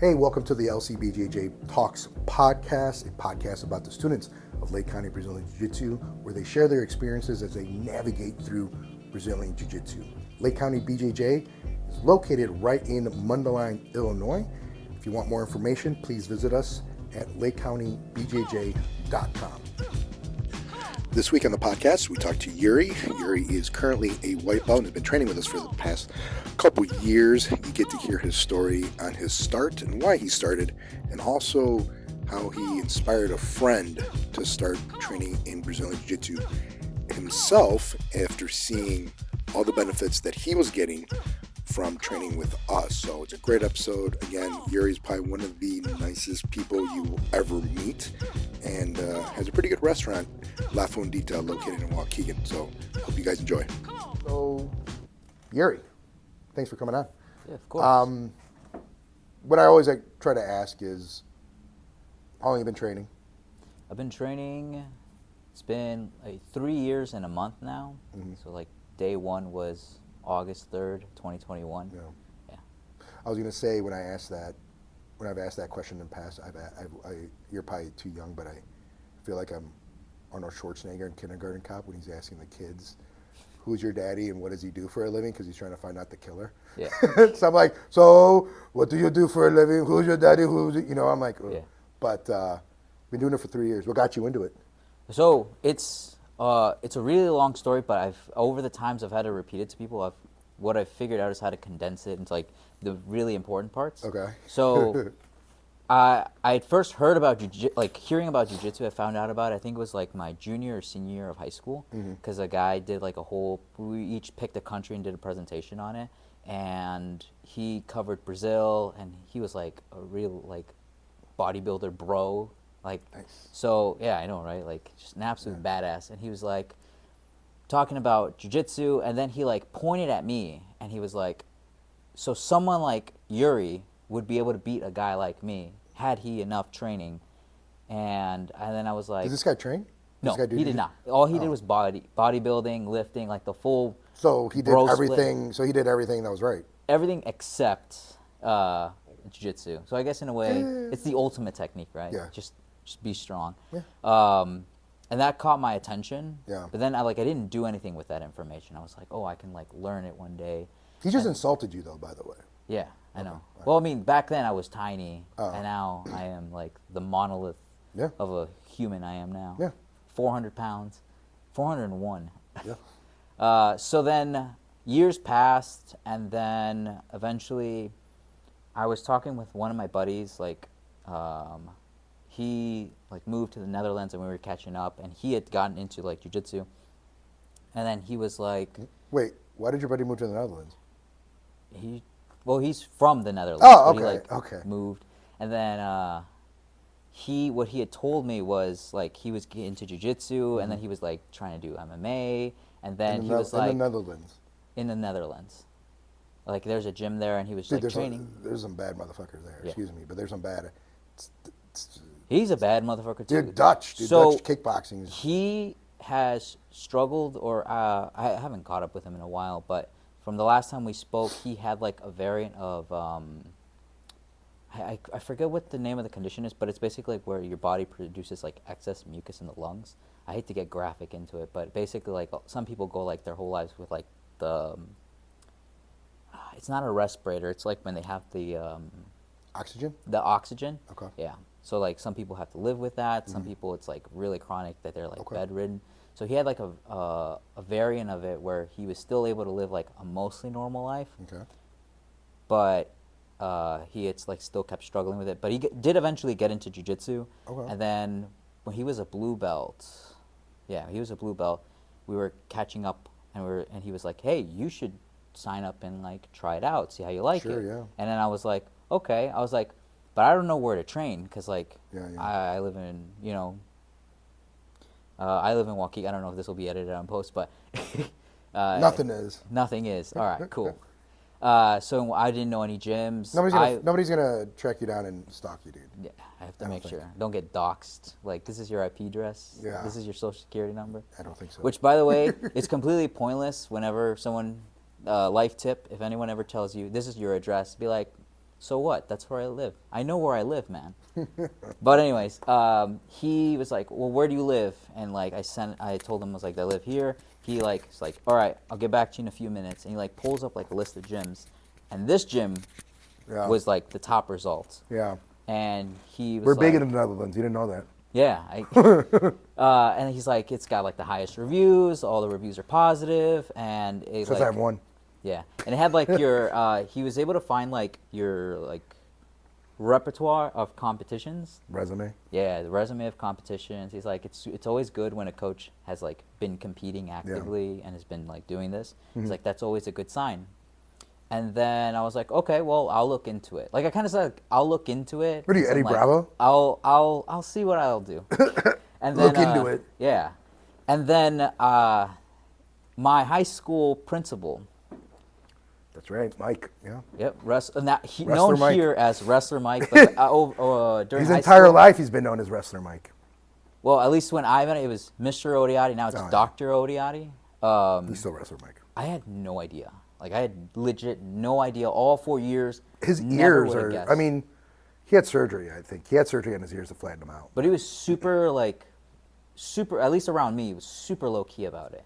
Hey, welcome to the LCBJJ Talks podcast, a podcast about the students of Lake County Brazilian Jiu Jitsu, where they share their experiences as they navigate through Brazilian Jiu Jitsu. Lake County BJJ is located right in Mundelein, Illinois. If you want more information, please visit us at lakecountybjj.com. This week on the podcast, we talked to Yuri. Yuri is currently a white belt and has been training with us for the past couple years. You get to hear his story on his start and why he started, and also how he inspired a friend to start training in Brazilian Jiu-Jitsu himself after seeing all the benefits that he was getting from training with us. So it's a great episode. Again, Yuri's probably one of the nicest people you will ever meet, and has a pretty good restaurant, La Fondita, located in Waukegan. So hope you guys enjoy. So, Yuri, thanks for coming on. Yeah, of course. What I always try to ask is, how long have you been training? I've been training, it's been like 3 years and a month now. Mm-hmm. So like day one was August 3rd, 2021. Yeah. Yeah. I was going to say, when I've asked that question in the past, you're probably too young, but I feel like I'm Arnold Schwarzenegger in Kindergarten Cop when he's asking the kids, who's your daddy and what does he do for a living? Because he's trying to find out the killer. Yeah. So I'm like, so what do you do for a living? Who's your daddy? I'm like, oh. Yeah. But been doing it for 3 years. What got you into it? So it's a really long story, but over the times I've had to repeat it to people. What I've figured out is how to condense it into like the really important parts. Okay. So I first heard about hearing about jiu-jitsu. I found out about it, I think it was like my junior or senior year of high school, because a guy did like we each picked a country and did a presentation on it, and he covered Brazil, and he was like a real like bodybuilder bro, like nice. So yeah, I know, right? Like just an absolute badass. And he was like talking about jiu-jitsu, and then he like pointed at me and he was like, so someone like Yuri would be able to beat a guy like me had he enough training. And then I was like, Did this guy train? No, he did not. All he did was bodybuilding, lifting, like the full. So he did everything. So he did everything that was right. Everything except jiu-jitsu. So I guess in a way, it's the ultimate technique, right? Yeah. Just be strong. Yeah. And that caught my attention. Yeah. But then I didn't do anything with that information. I was like, oh, I can like learn it one day. He just insulted you though, by the way. Yeah, I know. Right. Well, I mean, back then I was tiny, and now I am like the monolith of a human I am now. Yeah. 400 pounds, 401. Yeah. So then years passed, and then eventually I was talking with one of my buddies, he moved to the Netherlands and we were catching up, and he had gotten into like jiu-jitsu. And then he was like, wait, why did your buddy move to the Netherlands? He's from the Netherlands. Oh, okay. But he moved. And then what he had told me was like he was getting into jiu-jitsu, and then he was like trying to do MMA, and then he was like in the Netherlands. In the Netherlands. Like there's a gym there, and he was like training. There's some bad motherfuckers there. Yeah. Excuse me, but there's some bad. He's a bad motherfucker too. Dude, Dutch kickboxing. He has struggled, or I haven't caught up with him in a while, but from the last time we spoke, he had like a variant of I forget what the name of the condition is, but it's basically like where your body produces like excess mucus in the lungs. I hate to get graphic into it, but basically like some people go like their whole lives with like the it's not a respirator. It's like when they have the oxygen. The oxygen. Okay. Yeah. So like some people have to live with that. Some people it's like really chronic that they're like bedridden. So he had like a variant of it where he was still able to live like a mostly normal life. Okay. But he had like still kept struggling with it. But he did eventually get into jiu-jitsu. Okay. And then when he was a blue belt, we were catching up, and he was like, "Hey, you should sign up and like try it out, see how you like it." Sure, yeah. And then I was like, "Okay." I was like, but I don't know where to train because like I live in I live in Waukegan. I don't know if this will be edited on post, but nothing is. Nothing is. All right, cool. So I didn't know any gyms. Nobody's gonna track you down and stalk you, dude. Yeah, I have to make sure. Don't get doxxed. Like, this is your IP address. Yeah. This is your social security number. I don't think so. Which, by the way, it's completely pointless whenever someone, life tip, if anyone ever tells you, this is your address, be like, so what? That's where I live. I know where I live, man. But anyways, he was like, well, where do you live? And like I told him, I was like, I live here. He like, is like, all right, I'll get back to you in a few minutes. And he like pulls up like a list of gyms, and this gym was like the top results. Yeah. And he was We're like, big in the Netherlands. You didn't know that. yeah. And he's like, it's got like the highest reviews. All the reviews are positive, and it, Since like, I've won. yeah, and it had like your. He was able to find like your like repertoire of competitions. Resume. Yeah, the resume of competitions. He's like, it's always good when a coach has like been competing actively and has been like doing this. He's like, that's always a good sign. And then I was like, okay, well, I'll look into it. Like I kind of said, like, I'll look into it. What are you, Eddie like, Bravo? I'll see what I'll do. And then Look into it. Yeah, and then my high school principal. That's right, Mike. Yeah. Yep, known Wrestler Mike. here as Wrestler Mike. But during His high entire school, life, he's been known as Wrestler Mike. well, at least when I met it was Mr. Odiotti. Now it's Dr. Odiotti. He's still Wrestler Mike. I had no idea. Like I had legit no idea. All 4 years. His never ears would've are. guessed. I mean, he had surgery. I think he had surgery on his ears to flatten them out. But he was super at least around me, he was super low key about it.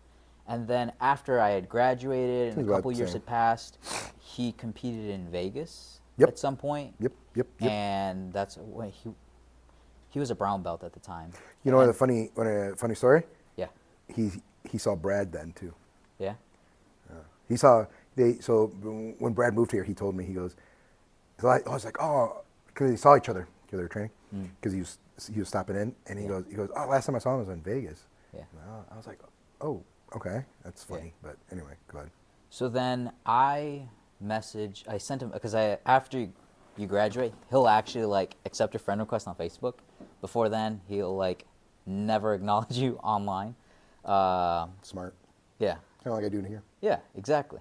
And then after I had graduated and a couple years had passed, he competed in Vegas at some point. Yep. And that's when he was a brown belt at the time. You know, a funny story. Yeah. He saw Brad then too. Yeah. He saw so when Brad moved here, he told me, he goes, I was like, oh, because they saw each other because they were training, because he was stopping in, and he goes, oh, last time I saw him was in Vegas. Yeah. And I was like, oh, okay, that's funny, but anyway, go ahead. So then I sent him, because after you graduate, he'll actually like accept your friend request on Facebook. Before then, he'll like never acknowledge you online. Smart. Yeah. Kind of like I do in here. Yeah, exactly.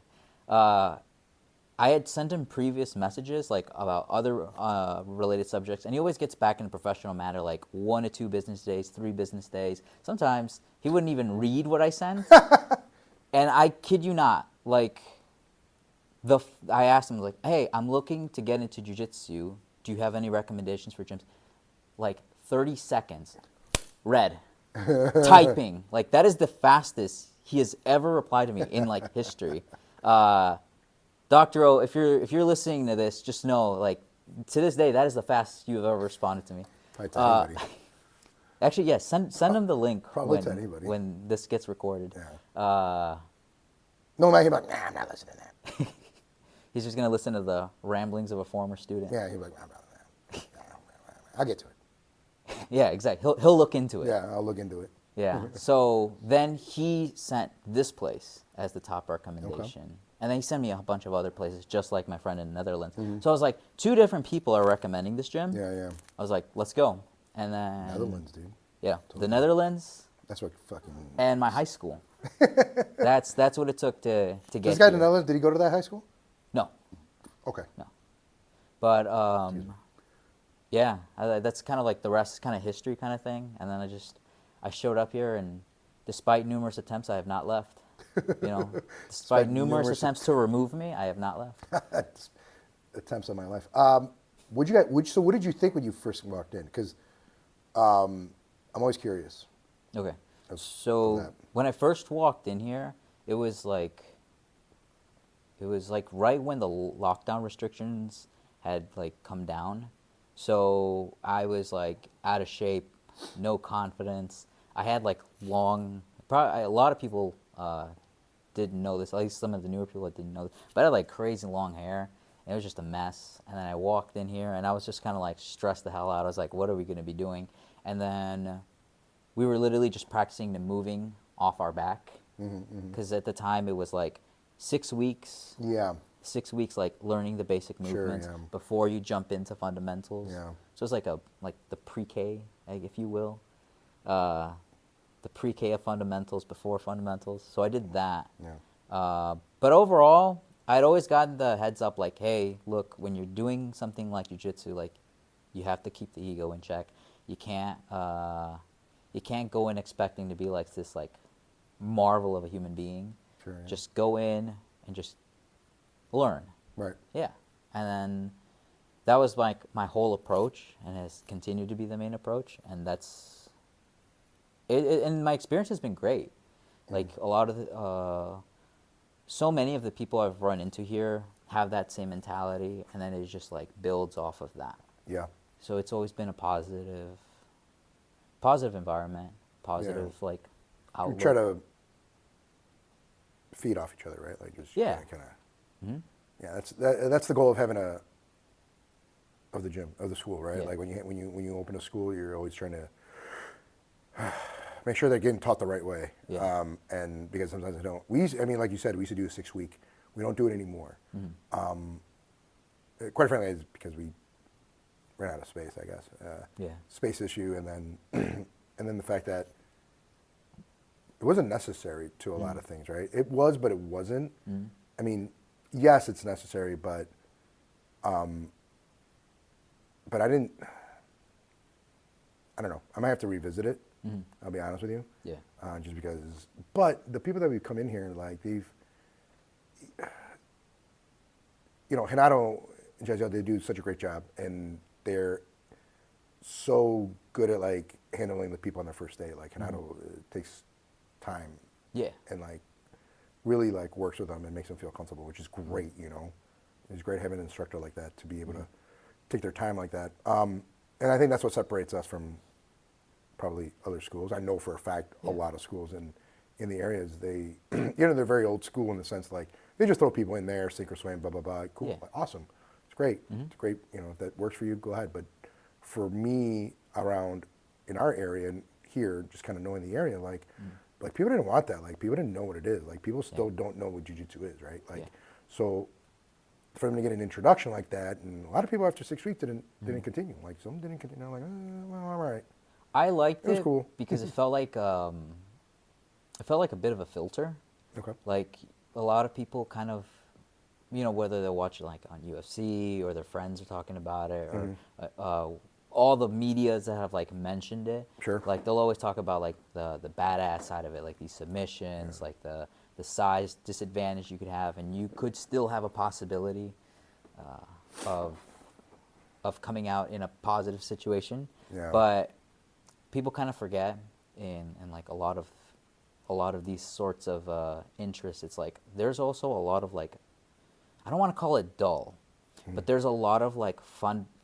I had sent him previous messages like about other related subjects, and he always gets back in a professional manner, like 1 to 2 business days, 3 business days. Sometimes he wouldn't even read what I sent. And I kid you not, like I asked him, like, hey, I'm looking to get into jiu-jitsu. Do you have any recommendations for gyms? Like 30 seconds, read, typing. Like that is the fastest he has ever replied to me in like history. Dr. O, if you're listening to this, just know, like, to this day, that is the fastest you have ever responded to me. Probably to anybody. Actually, yes, send him the link to anybody. when this gets recorded. Yeah. No, man, he's like, nah, I'm not listening to that. He's just gonna listen to the ramblings of a former student. Yeah, he's like, I'll get to it. Yeah, exactly. He'll look into it. Yeah, I'll look into it. Yeah. So then he sent this place as the top recommendation. Okay. And then he sent me a bunch of other places, just like my friend in the Netherlands. So I was like, 2 different people are recommending this gym. Yeah. I was like, let's go. And then Netherlands, dude. Yeah, totally. The Netherlands. That's what fucking. And my high school. That's what it took to get. This guy in the here. Netherlands, did he go to that high school? No. Okay. No. But yeah, that's kind of like the rest, kind of history kind of thing. And then I showed up here, and despite numerous attempts, I have not left. You know, despite numerous attempts to remove me, I have not left. Attempts on my life. So what did you think when you first walked in? Because I'm always curious. Okay. So when I first walked in here, it was like right when the lockdown restrictions had like come down. So I was like out of shape, no confidence. I had like a lot of people didn't know this, at least some of the newer people that didn't know this, but I had like crazy long hair, and it was just a mess. And then I walked in here, and I was just kind of like stressed the hell out. I was like, what are we going to be doing? And then we were literally just practicing the moving off our back, because at the time it was like 6 weeks. Yeah. 6 weeks, like learning the basic movements before you jump into fundamentals. Yeah. So it's like the pre-K, if you will, the pre-K of fundamentals before fundamentals. So I did that. Yeah. But overall, I'd always gotten the heads up, like, hey, look, when you're doing something like jiu-jitsu, like, you have to keep the ego in check. You can't go in expecting to be like this like marvel of a human being. Sure. Yeah. Just go in and just learn. Right. Yeah. And then that was like my whole approach, and has continued to be the main approach, and that's it. And my experience has been great. Like a lot of so many of the people I've run into here have that same mentality, and then it just like builds off of that. Yeah. So it's always been a positive environment, positive like We outlook. try to feed off each other, right? Like just Yeah. kind of. Mhm. Yeah, that's the goal of having of the gym, of the school, right? Yeah. Like when you open a school, you're always trying to make sure they're getting taught the right way. Yeah. And because sometimes they don't. I mean, like you said, we used to do a 6-week. We don't do it anymore. Quite frankly, it's because we ran out of space, I guess. Yeah. Space issue, and then and then the fact that it wasn't necessary to a lot of things, right? It was, but it wasn't. I mean, yes, it's necessary, but I don't know. I might have to revisit it. I'll be honest with you. Yeah. Just because, but the people that we've come in here, like Hanato and Jazio, they do such a great job, and they're so good at like handling the people on their first day. Like Hanato takes time. Yeah. And like really like works with them and makes them feel comfortable, which is great. It's great having an instructor like that to be able to take their time like that. And I think that's what separates us from probably other schools. I know for a fact a lot of schools in the areas, they they're very old school in the sense like they just throw people in there, sink or swim, blah blah blah. Cool, awesome, it's great, it's great. If that works for you, go ahead. But for me, around in our area and here, just kind of knowing the area, like people didn't want that. Like people didn't know what it is. Like people still don't know what jiu-jitsu is, right? Like so. For them to get an introduction like that, and a lot of people after 6 weeks didn't continue. Like some didn't continue. I'm like, well, all right. I liked It was cool. because it felt like a bit of a filter. Okay. Like a lot of people kind of, whether they're watching like on UFC or their friends are talking about it, or all the medias that have like mentioned it. Sure. Like they'll always talk about like the badass side of it, like these submissions, like the size disadvantage you could have, and you could still have a possibility of coming out in a positive situation. Yeah. But people kind of forget in like a lot of these sorts of interests. It's like there's also a lot of like, I don't want to call it dull, but there's a lot of like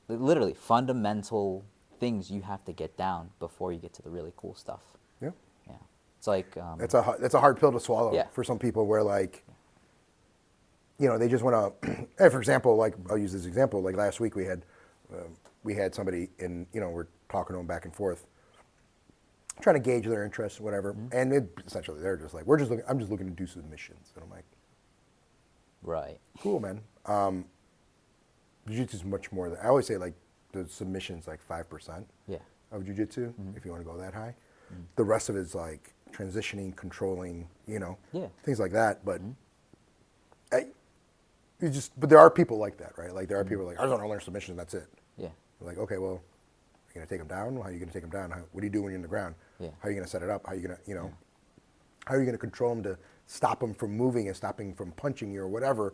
literally fundamental things you have to get down before you get to the really cool stuff. Yeah. Yeah. It's like That's a hard pill to swallow for some people. Where like, they just want to. For example, like I'll use this example. Like last week we had somebody in. We're talking to them back and forth, trying to gauge their interest, whatever. And essentially they're just like, I'm just looking to do submissions, and I'm like, right. Cool, man. Jiu-jitsu is much more than I always say. Like the submission's like 5% of jiu-jitsu if you want to go that high. The rest of it is like transitioning, controlling, things like that. But but there are people like that, right? Like there are people like, I just want to learn submission and that's it. Yeah. Like, okay, well, you're going to take them down? How are you going to take them down? What do you do when you're in the ground? Yeah. How are you going to set it up? How are you going to, how are you going to control them to stop them from moving and stopping from punching you or whatever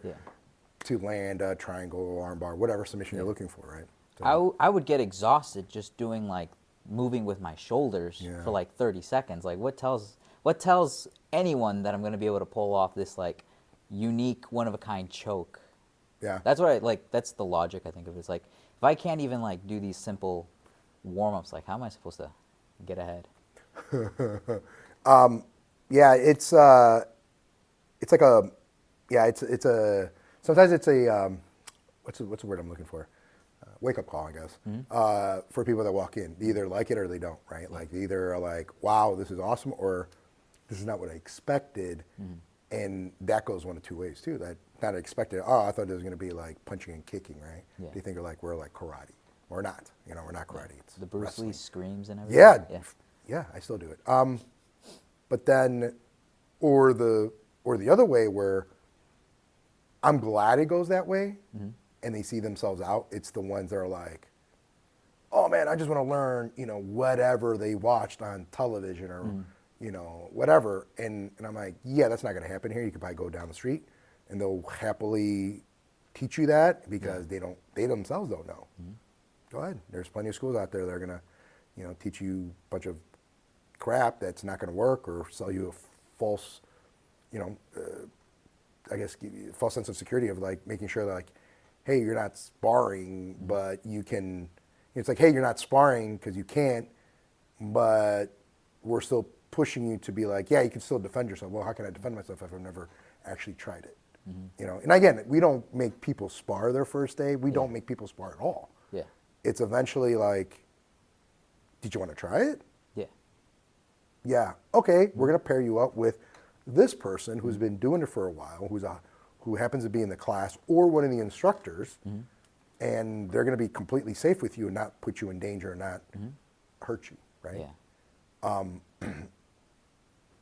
to land a triangle or arm bar, whatever submission you're looking for, right? So, I would get exhausted just doing like moving with my shoulders for like 30 seconds. Like what tells anyone that I'm going to be able to pull off this like unique one of a kind choke? Yeah. That's what that's the logic I think of. It's like if I can't even like do these simple warm-ups, like how am I supposed to get ahead? Yeah, it's like a, it's a, sometimes it's a, what's the word I'm looking for? Wake-up call, I guess, for people that walk in. They either like it or they don't, right? Like they either are like, wow, this is awesome, or this is not what I expected. And that goes one of two ways too. That not expected, oh, I thought it was going to be like punching and kicking, right? Yeah. They think we're like karate. We're not, we're not karate. It's The Bruce wrestling. Lee screams and everything. Yeah, I still do it. But then, or the other way where I'm glad it goes that way, and they see themselves out. It's the ones that are like, oh man, I just want to learn, whatever they watched on television or, whatever. And I'm like, yeah, that's not going to happen here. You could probably go down the street, and they'll happily teach you that because they themselves don't know. Go ahead. There's plenty of schools out there that are gonna, teach you a bunch of crap that's not gonna work or sell you a false, I guess, give you a false sense of security of like making sure that like, hey, you're not sparring, but you can. It's like, hey, you're not sparring because you can't, but we're still pushing you to be like, yeah, you can still defend yourself. Well, how can I defend myself if I've never actually tried it? And again, we don't make people spar their first day. We don't make people spar at all. Yeah. It's eventually like, did you want to try it? Yeah. Yeah. Okay, we're gonna pair you up with this person who's been doing it for a while, who happens to be in the class or one of the instructors, and they're gonna be completely safe with you and not put you in danger and not hurt you, right? Yeah.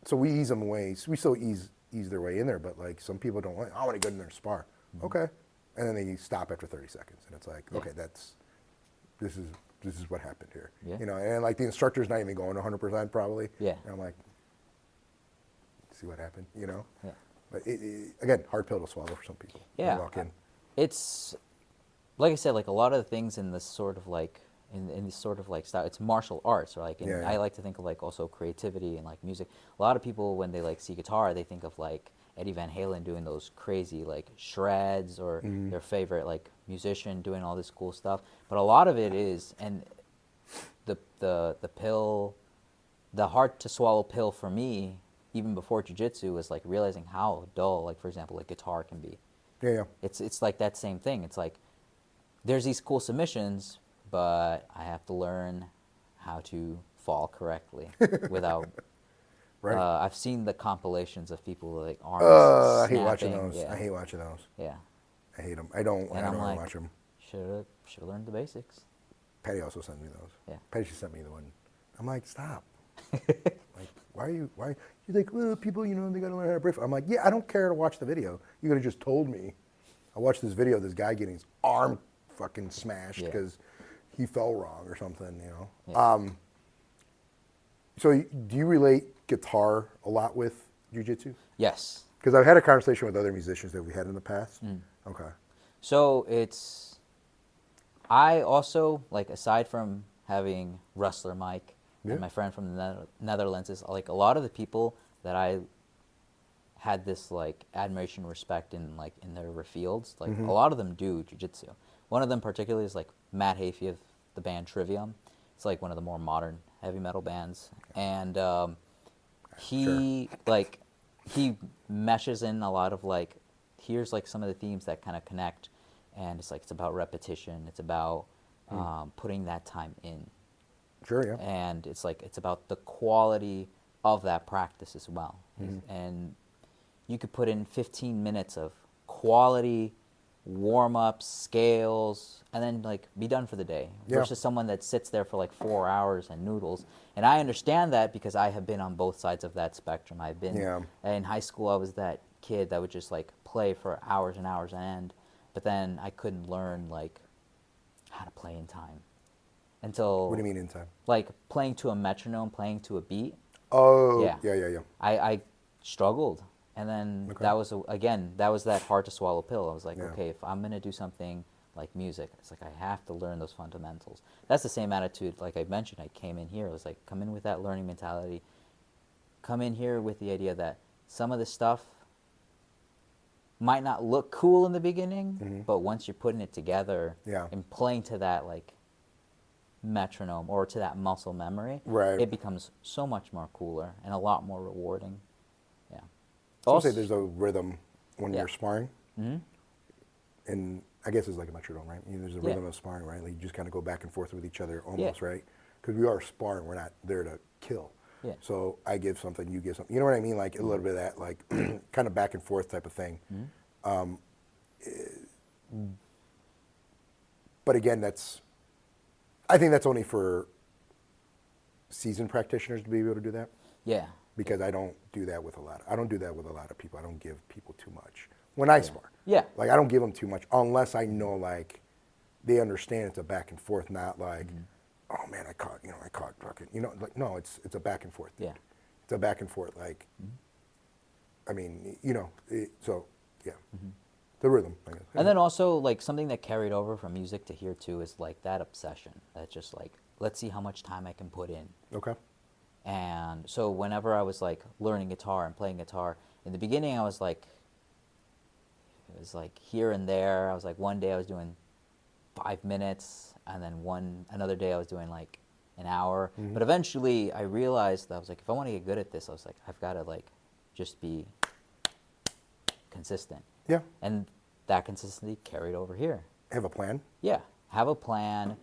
So we ease them away. We still ease their way in there, but like some people don't want. I want to go in there and spar. Okay, and then they stop after 30 seconds, and it's like, okay, this is what happened here. Yeah. And like the instructor's not even going 100% probably. Yeah. And I'm like, see what happened, Yeah. But again, hard pill to swallow for some people. Yeah. They walk in. It's like I said, like a lot of the things in this sort of like in this sort of like style, it's martial arts, or like I like to think of like also creativity and like music. A lot of people when they like see guitar, they think of like Eddie Van Halen doing those crazy like shreds, or their favorite like musician doing all this cool stuff. But a lot of it is, and the pill, the hard to swallow pill for me, even before jiu-jitsu, was like realizing how dull, like for example, like guitar can be. Yeah. It's like that same thing. It's like there's these cool submissions, but I have to learn how to fall correctly without. Right. I've seen the compilations of people like arms I snapping. hate watching those. Yeah. I hate watching those. Yeah. I hate them. I don't And I'm like, watch them. should have learned the basics. Patty also sent me those. Yeah. Patty just sent me the one. I'm like, stop. Like, why? You're like, well, people, they got to learn how to brief. I'm like, yeah, I don't care to watch the video. You could have just told me. I watched this video of this guy getting his arm fucking smashed because he fell wrong or something, Yeah. So do you relate guitar a lot with jiu-jitsu? Yes. Because I've had a conversation with other musicians that we had in the past. Okay. So I also, like, aside from having Wrestler Mike and my friend from the Netherlands, is like a lot of the people that I had this like admiration, respect in like in their fields, like a lot of them do jiu-jitsu. One of them particularly is like Matt Hafey of the band Trivium. It's like one of the more modern heavy metal bands, and he meshes in a lot of like, here's like some of the themes that kind of connect, and it's like it's about repetition, it's about putting that time in. Sure, yeah. And it's like it's about the quality of that practice as well. And you could put in 15 minutes of quality warm-ups, scales, and then like be done for the day, versus someone that sits there for like 4 hours and noodles. And I understand that because I have been on both sides of that spectrum. I've been in high school, I was that kid that would just like play for hours and hours on end, but then I couldn't learn like how to play in time until. What do you mean in time? Like playing to a metronome, playing to a beat. Oh, yeah. I struggled. And then that was, that was that hard to swallow pill. I was like, okay, if I'm going to do something like music, it's like I have to learn those fundamentals. That's the same attitude, like I mentioned, I came in here. I was like, come in with that learning mentality. Come in here with the idea that some of the stuff might not look cool in the beginning, but once you're putting it together and playing to that like metronome or to that muscle memory, it becomes so much more cooler and a lot more rewarding. So I'll say there's a rhythm when you're sparring, and I guess it's like a metronome, right? There's a rhythm of sparring, right? Like you just kind of go back and forth with each other almost, right? Because we are sparring, we're not there to kill. So I give something, you give something. You know what I mean? Like a little bit of that, like kind of back and forth type of thing. But again, I think that's only for seasoned practitioners to be able to do that. Yeah. Because I don't do that with a lot of people. I don't give people too much when I spar. Yeah. Like I don't give them too much unless I know like they understand it's a back and forth, not like, oh man, I caught fucking, like no, it's a back and forth. Yeah. It's a back and forth. Like, I mean, so yeah. The rhythm, I guess. And then also, like, something that carried over from music to here, too, is, like, that obsession. That's just, like, let's see how much time I can put in. Okay. And so whenever I was, like, learning guitar and playing guitar, in the beginning I was, like, it was, like, here and there. I was, like, one day I was doing 5 minutes, and then another day I was doing, like, an hour. Mm-hmm. But eventually I realized that I was, like, if I want to get good at this, I was, like, I've got to, like, just be consistent. Yeah. And that consistency carried over here. Have a plan. Yeah, have a plan.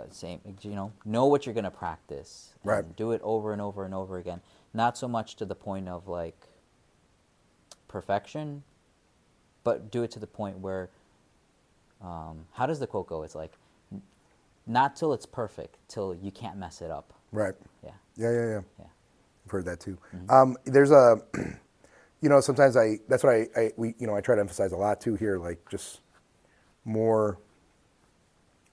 Same, know what you're going to practice. And Right. do it over and over and over again. Not so much to the point of, like, perfection, but do it to the point where, how does the quote go? It's like, not till it's perfect, till you can't mess it up. Right. Yeah. Yeah. Yeah. I've heard that too. Mm-hmm. There's a, sometimes that's what I try to emphasize a lot too here, like just more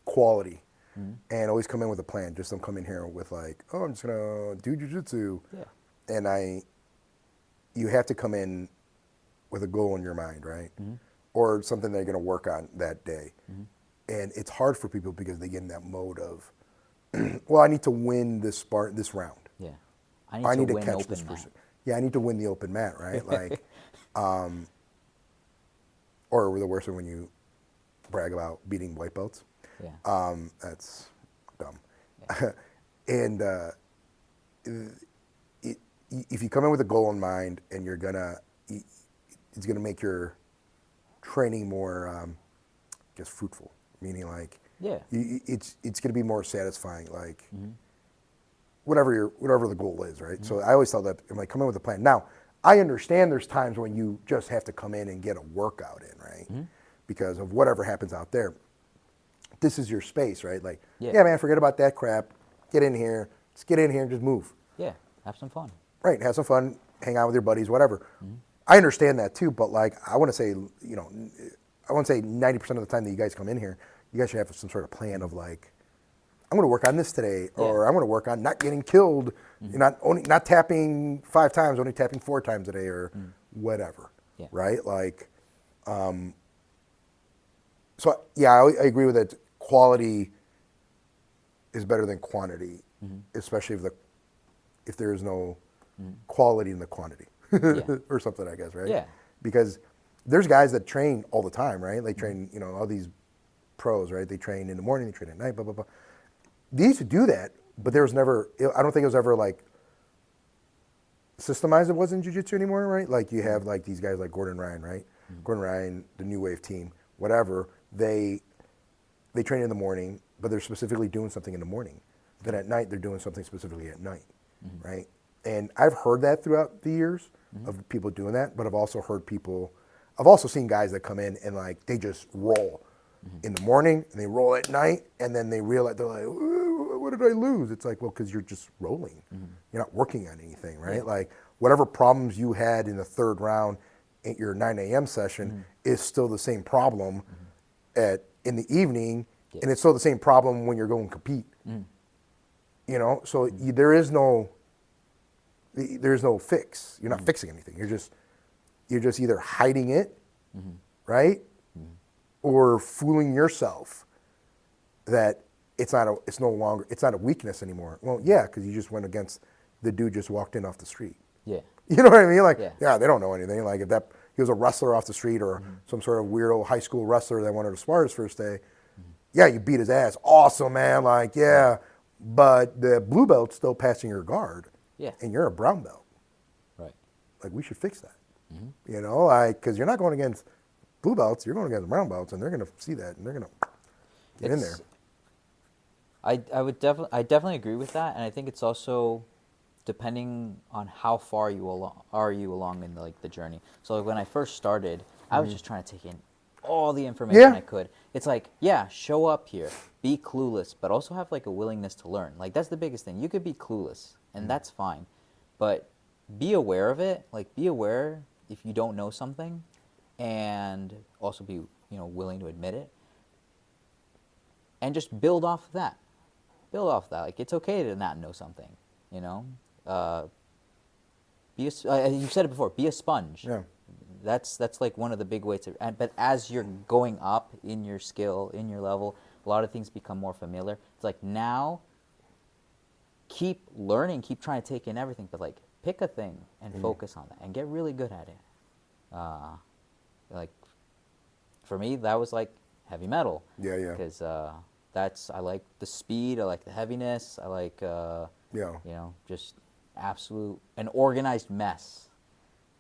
quality. Mm-hmm. And always come in with a plan. Just don't come in here with like, oh, I'm just gonna do jiu-jitsu. Yeah. And you have to come in with a goal in your mind, right? Mm-hmm. Or something they're gonna work on that day. Mm-hmm. And it's hard for people because they get in that mode of, well, I need to win this round. Yeah. I need to win catch open this mat. person. Yeah, I need to win the open mat, right? Like, or the worst one when you brag about beating white belts. Yeah. That's dumb. Yeah. And if you come in with a goal in mind and it's gonna make your training more just fruitful. Meaning like, Yeah. it's gonna be more satisfying. Like, Mm-hmm. whatever the goal is, right? Mm-hmm. So I always tell that, I'm like, come in with a plan. Now, I understand there's times when you just have to come in and get a workout in, right? Mm-hmm. Because of whatever happens out there. This is your space, right? Like, yeah, man, forget about that crap. Get in here. Just get in here and just move. Yeah, have some fun. Right, have some fun, hang out with your buddies, whatever. Mm-hmm. I understand that too, but like, I want to say, I want to say 90% of the time that you guys come in here, you guys should have some sort of plan of like, I'm going to work on this today, or I'm going to work on not getting killed, not tapping 5 times, only tapping 4 times a day, or whatever, right? Like, so yeah, I agree with it. Quality is better than quantity, especially if there is no quality in the quantity, or something, I guess, right? Yeah. Because there's guys that train all the time, right? They train, all these pros, right? They train in the morning, they train at night, blah, blah, blah. They used to do that, but there was never, I don't think it was ever like systemized. It wasn't jiu-jitsu anymore, right? Like you have like these guys like Gordon Ryan, right? Mm-hmm. Gordon Ryan, the New Wave team, whatever, they train in the morning, but they're specifically doing something in the morning. Then at night, they're doing something specifically at night, right? And I've heard that throughout the years of people doing that, but I've also seen guys that come in and like, they just roll in the morning and they roll at night, and then they realize, they're like, what did I lose? It's like, well, because you're just rolling. You're not working on anything, right? Yeah. Like whatever problems you had in the 3rd round at your 9 a.m. session is still the same problem in the evening, and it's still the same problem when you're going to compete. So there is no fix. You're not fixing anything. You're just either hiding it, right? Or fooling yourself that it's not a weakness anymore. Well, yeah, because you just went against the dude just walked in off the street. Yeah. You know what I mean? Like, yeah, they don't know anything. Like if he was a wrestler off the street or some sort of weirdo high school wrestler that wanted to spar his first day, yeah, you beat his ass. Awesome, man. Like, yeah, but the blue belt's still passing your guard. Yeah. And you're a brown belt. Right. Like, we should fix that. Because you're not going against blue belts, you're going against brown belts, and they're going to see that, and they're going to get in there. I definitely agree with that, and I think it's also depending on how far are you along in the journey. So like when I first started, I was just trying to take in all the information I could. It's like, show up here, be clueless, but also have like a willingness to learn. Like that's the biggest thing. You could be clueless, and that's fine, but be aware of it. Like be aware if you don't know something, and also be willing to admit it, and just build off of that. Like it's okay to not know something. You said it before. Be a sponge. Yeah. That's like one of the big ways to. But as you're going up in your skill, in your level, a lot of things become more familiar. It's like now, keep learning, keep trying to take in everything, but like pick a thing and focus on that and get really good at it. Like for me, that was like heavy metal. Yeah, yeah. Because I like the speed, I like the heaviness, I like just absolute an organized mess.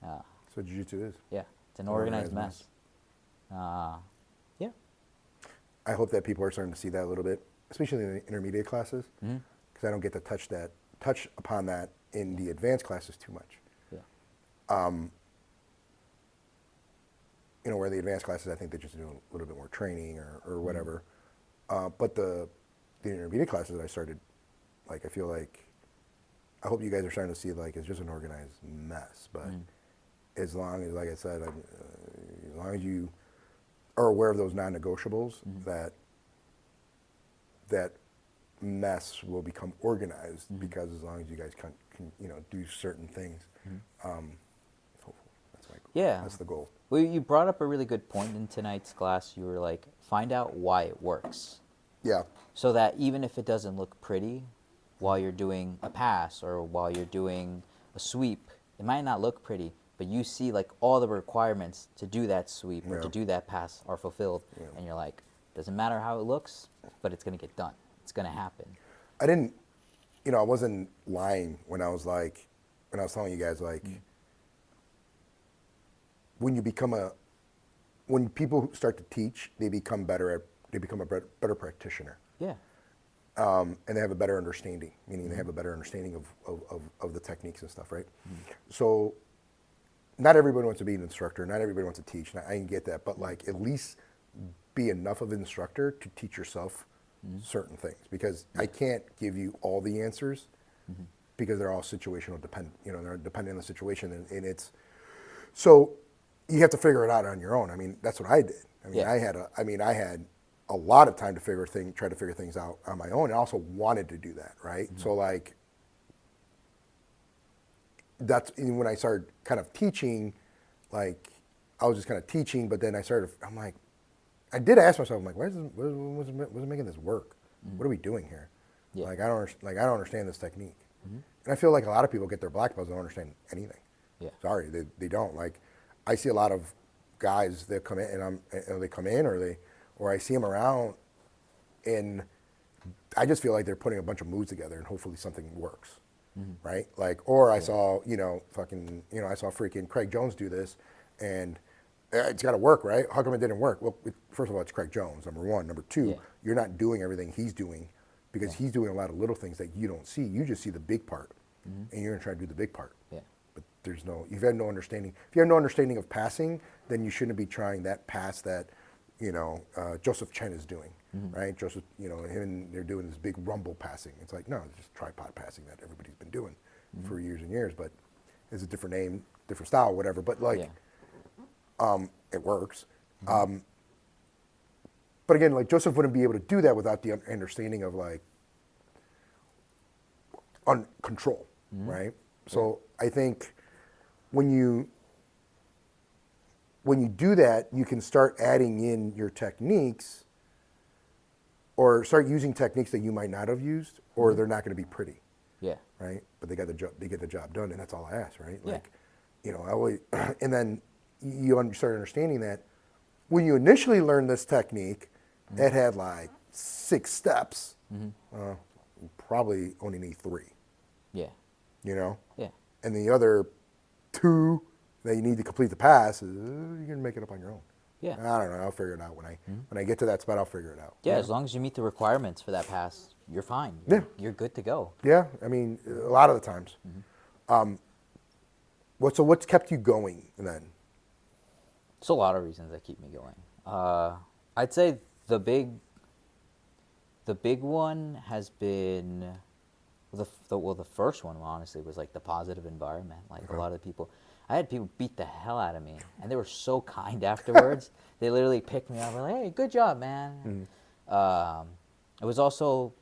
That's what jiu-jitsu is. Yeah, it's an organized mess. Yeah. I hope that people are starting to see that a little bit, especially in the intermediate classes, because I don't get to touch upon that in the advanced classes too much. Yeah. Where the advanced classes, I think they just do a little bit more training or whatever. But the intermediate classes that I started, like, I feel like, I hope you guys are starting to see, like, it's just an organized mess. But as long as, like I said, as long as you are aware of those non-negotiables, that mess will become organized, because as long as you guys can do certain things, hopefully that's my goal. Yeah. That's the goal. Well, you brought up a really good point in tonight's class. You were like, find out why it works. Yeah. So that even if it doesn't look pretty while you're doing a pass or while you're doing a sweep, it might not look pretty, but you see like all the requirements to do that sweep or to do that pass are fulfilled, and you're like, doesn't matter how it looks, but it's going to get done. It's going to happen. I wasn't lying when I was telling you guys, like, when people start to teach, they become a better practitioner. Yeah. And they have a better understanding, meaning they have a better understanding of the techniques and stuff, right? So not everybody wants to be an instructor, not everybody wants to teach, and I can get that, but like at least be enough of an instructor to teach yourself certain things, because I can't give you all the answers, because they're all situational dependent, they're dependent on the situation, and it's, so you have to figure it out on your own. I mean, that's what I did. I had a lot of time to try to figure things out on my own, and I also wanted to do that, right? So like, that's when I started kind of teaching, like, I was just kind of teaching, but then I'm like, I did ask myself, I'm like, what's making this work? What are we doing here? Yeah. Like, I don't understand this technique. And I feel like a lot of people get their black belts and don't understand anything. Yeah. Sorry, they don't. Like, I see a lot of guys that come in or I see them around, and I just feel like they're putting a bunch of moves together and hopefully something works. Right? Like, or I saw, I saw freaking Craig Jones do this, and it's got to work, right? How come it didn't work? Well, first of all, it's Craig Jones, number one. Number two, you're not doing everything he's doing, because he's doing a lot of little things that you don't see. You just see the big part, and you're going to try to do the big part. Yeah. But you have no understanding. If you have no understanding of passing, then you shouldn't be trying that pass that, Joseph Chen is doing, right? Joseph, they're doing this big rumble passing. It's like, no, it's just tripod passing that everybody's been doing for years and years, but it's a different name, different style, whatever. But like, it works. But again, like, Joseph wouldn't be able to do that without the understanding of like control, right? So I think when you do that, you can start adding in your techniques, or start using techniques that you might not have used, or they're not going to be pretty. Yeah. Right? But they get the job done, and that's all I ask, right? Yeah. Like, I always, and then you start understanding that when you initially learned this technique, it had like 6 steps. You probably only need 3. Yeah. Yeah. And the other 2 that you need to complete the pass, you're gonna make it up on your own. Yeah. I don't know. I'll figure it out when I get to that spot. I'll figure it out. Yeah, as long as you meet the requirements for that pass, you're fine. You're good to go. Yeah, I mean, a lot of the times. What's kept you going then? It's a lot of reasons that keep me going. I'd say the big one has been the first one, honestly, was like the positive environment. Like, a lot of people, I had people beat the hell out of me, and they were so kind afterwards. They literally picked me up and were like, hey, good job, man. It was also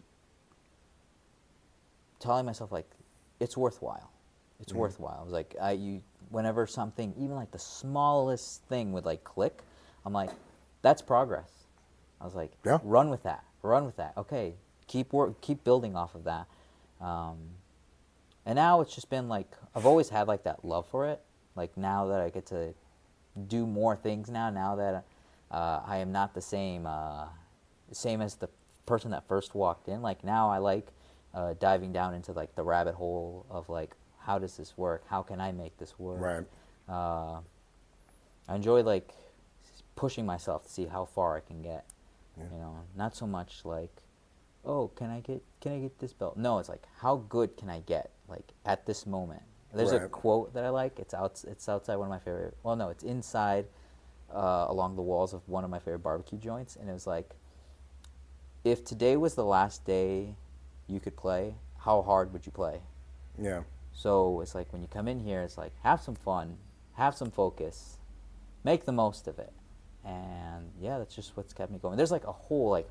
telling myself, like, it's worthwhile. It's worthwhile. I was like, whenever something, even like the smallest thing would like click, I'm like, that's progress. I was like, Yeah. run with that. Okay, keep building off of that. And now it's just been like, I've always had like that love for it. Like now that I get to do more things now that I am not the same as the person that first walked in. Like now I like diving down into like the rabbit hole of like, how does this work? How can I make this work? Right. I enjoy like pushing myself to see how far I can get. Yeah. You know, not so much like, oh, can I get this belt? No, it's like, how good can I get like at this moment? There's a Right. quote that I like. It's outside one of my favorite. Well, no, it's inside along the walls of one of my favorite barbecue joints, and it was like, if today was the last day you could play, how hard would you play? Yeah. So it's like when you come in here, it's like, have some fun, have some focus, make the most of it. And yeah, that's just what's kept me going. There's like a whole like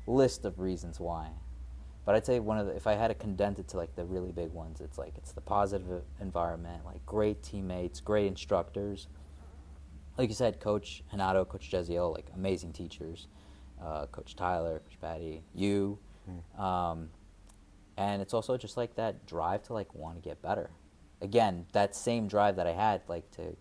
list of reasons why. But I'd say if I had to condense it to like the really big ones, it's like, it's the positive environment, like great teammates, great instructors. Like you said, Coach Hanato, Coach Jeziel, like amazing teachers. Coach Tyler, Coach Patty, you. And it's also just like that drive to like want to get better. Again, that same drive that I had like to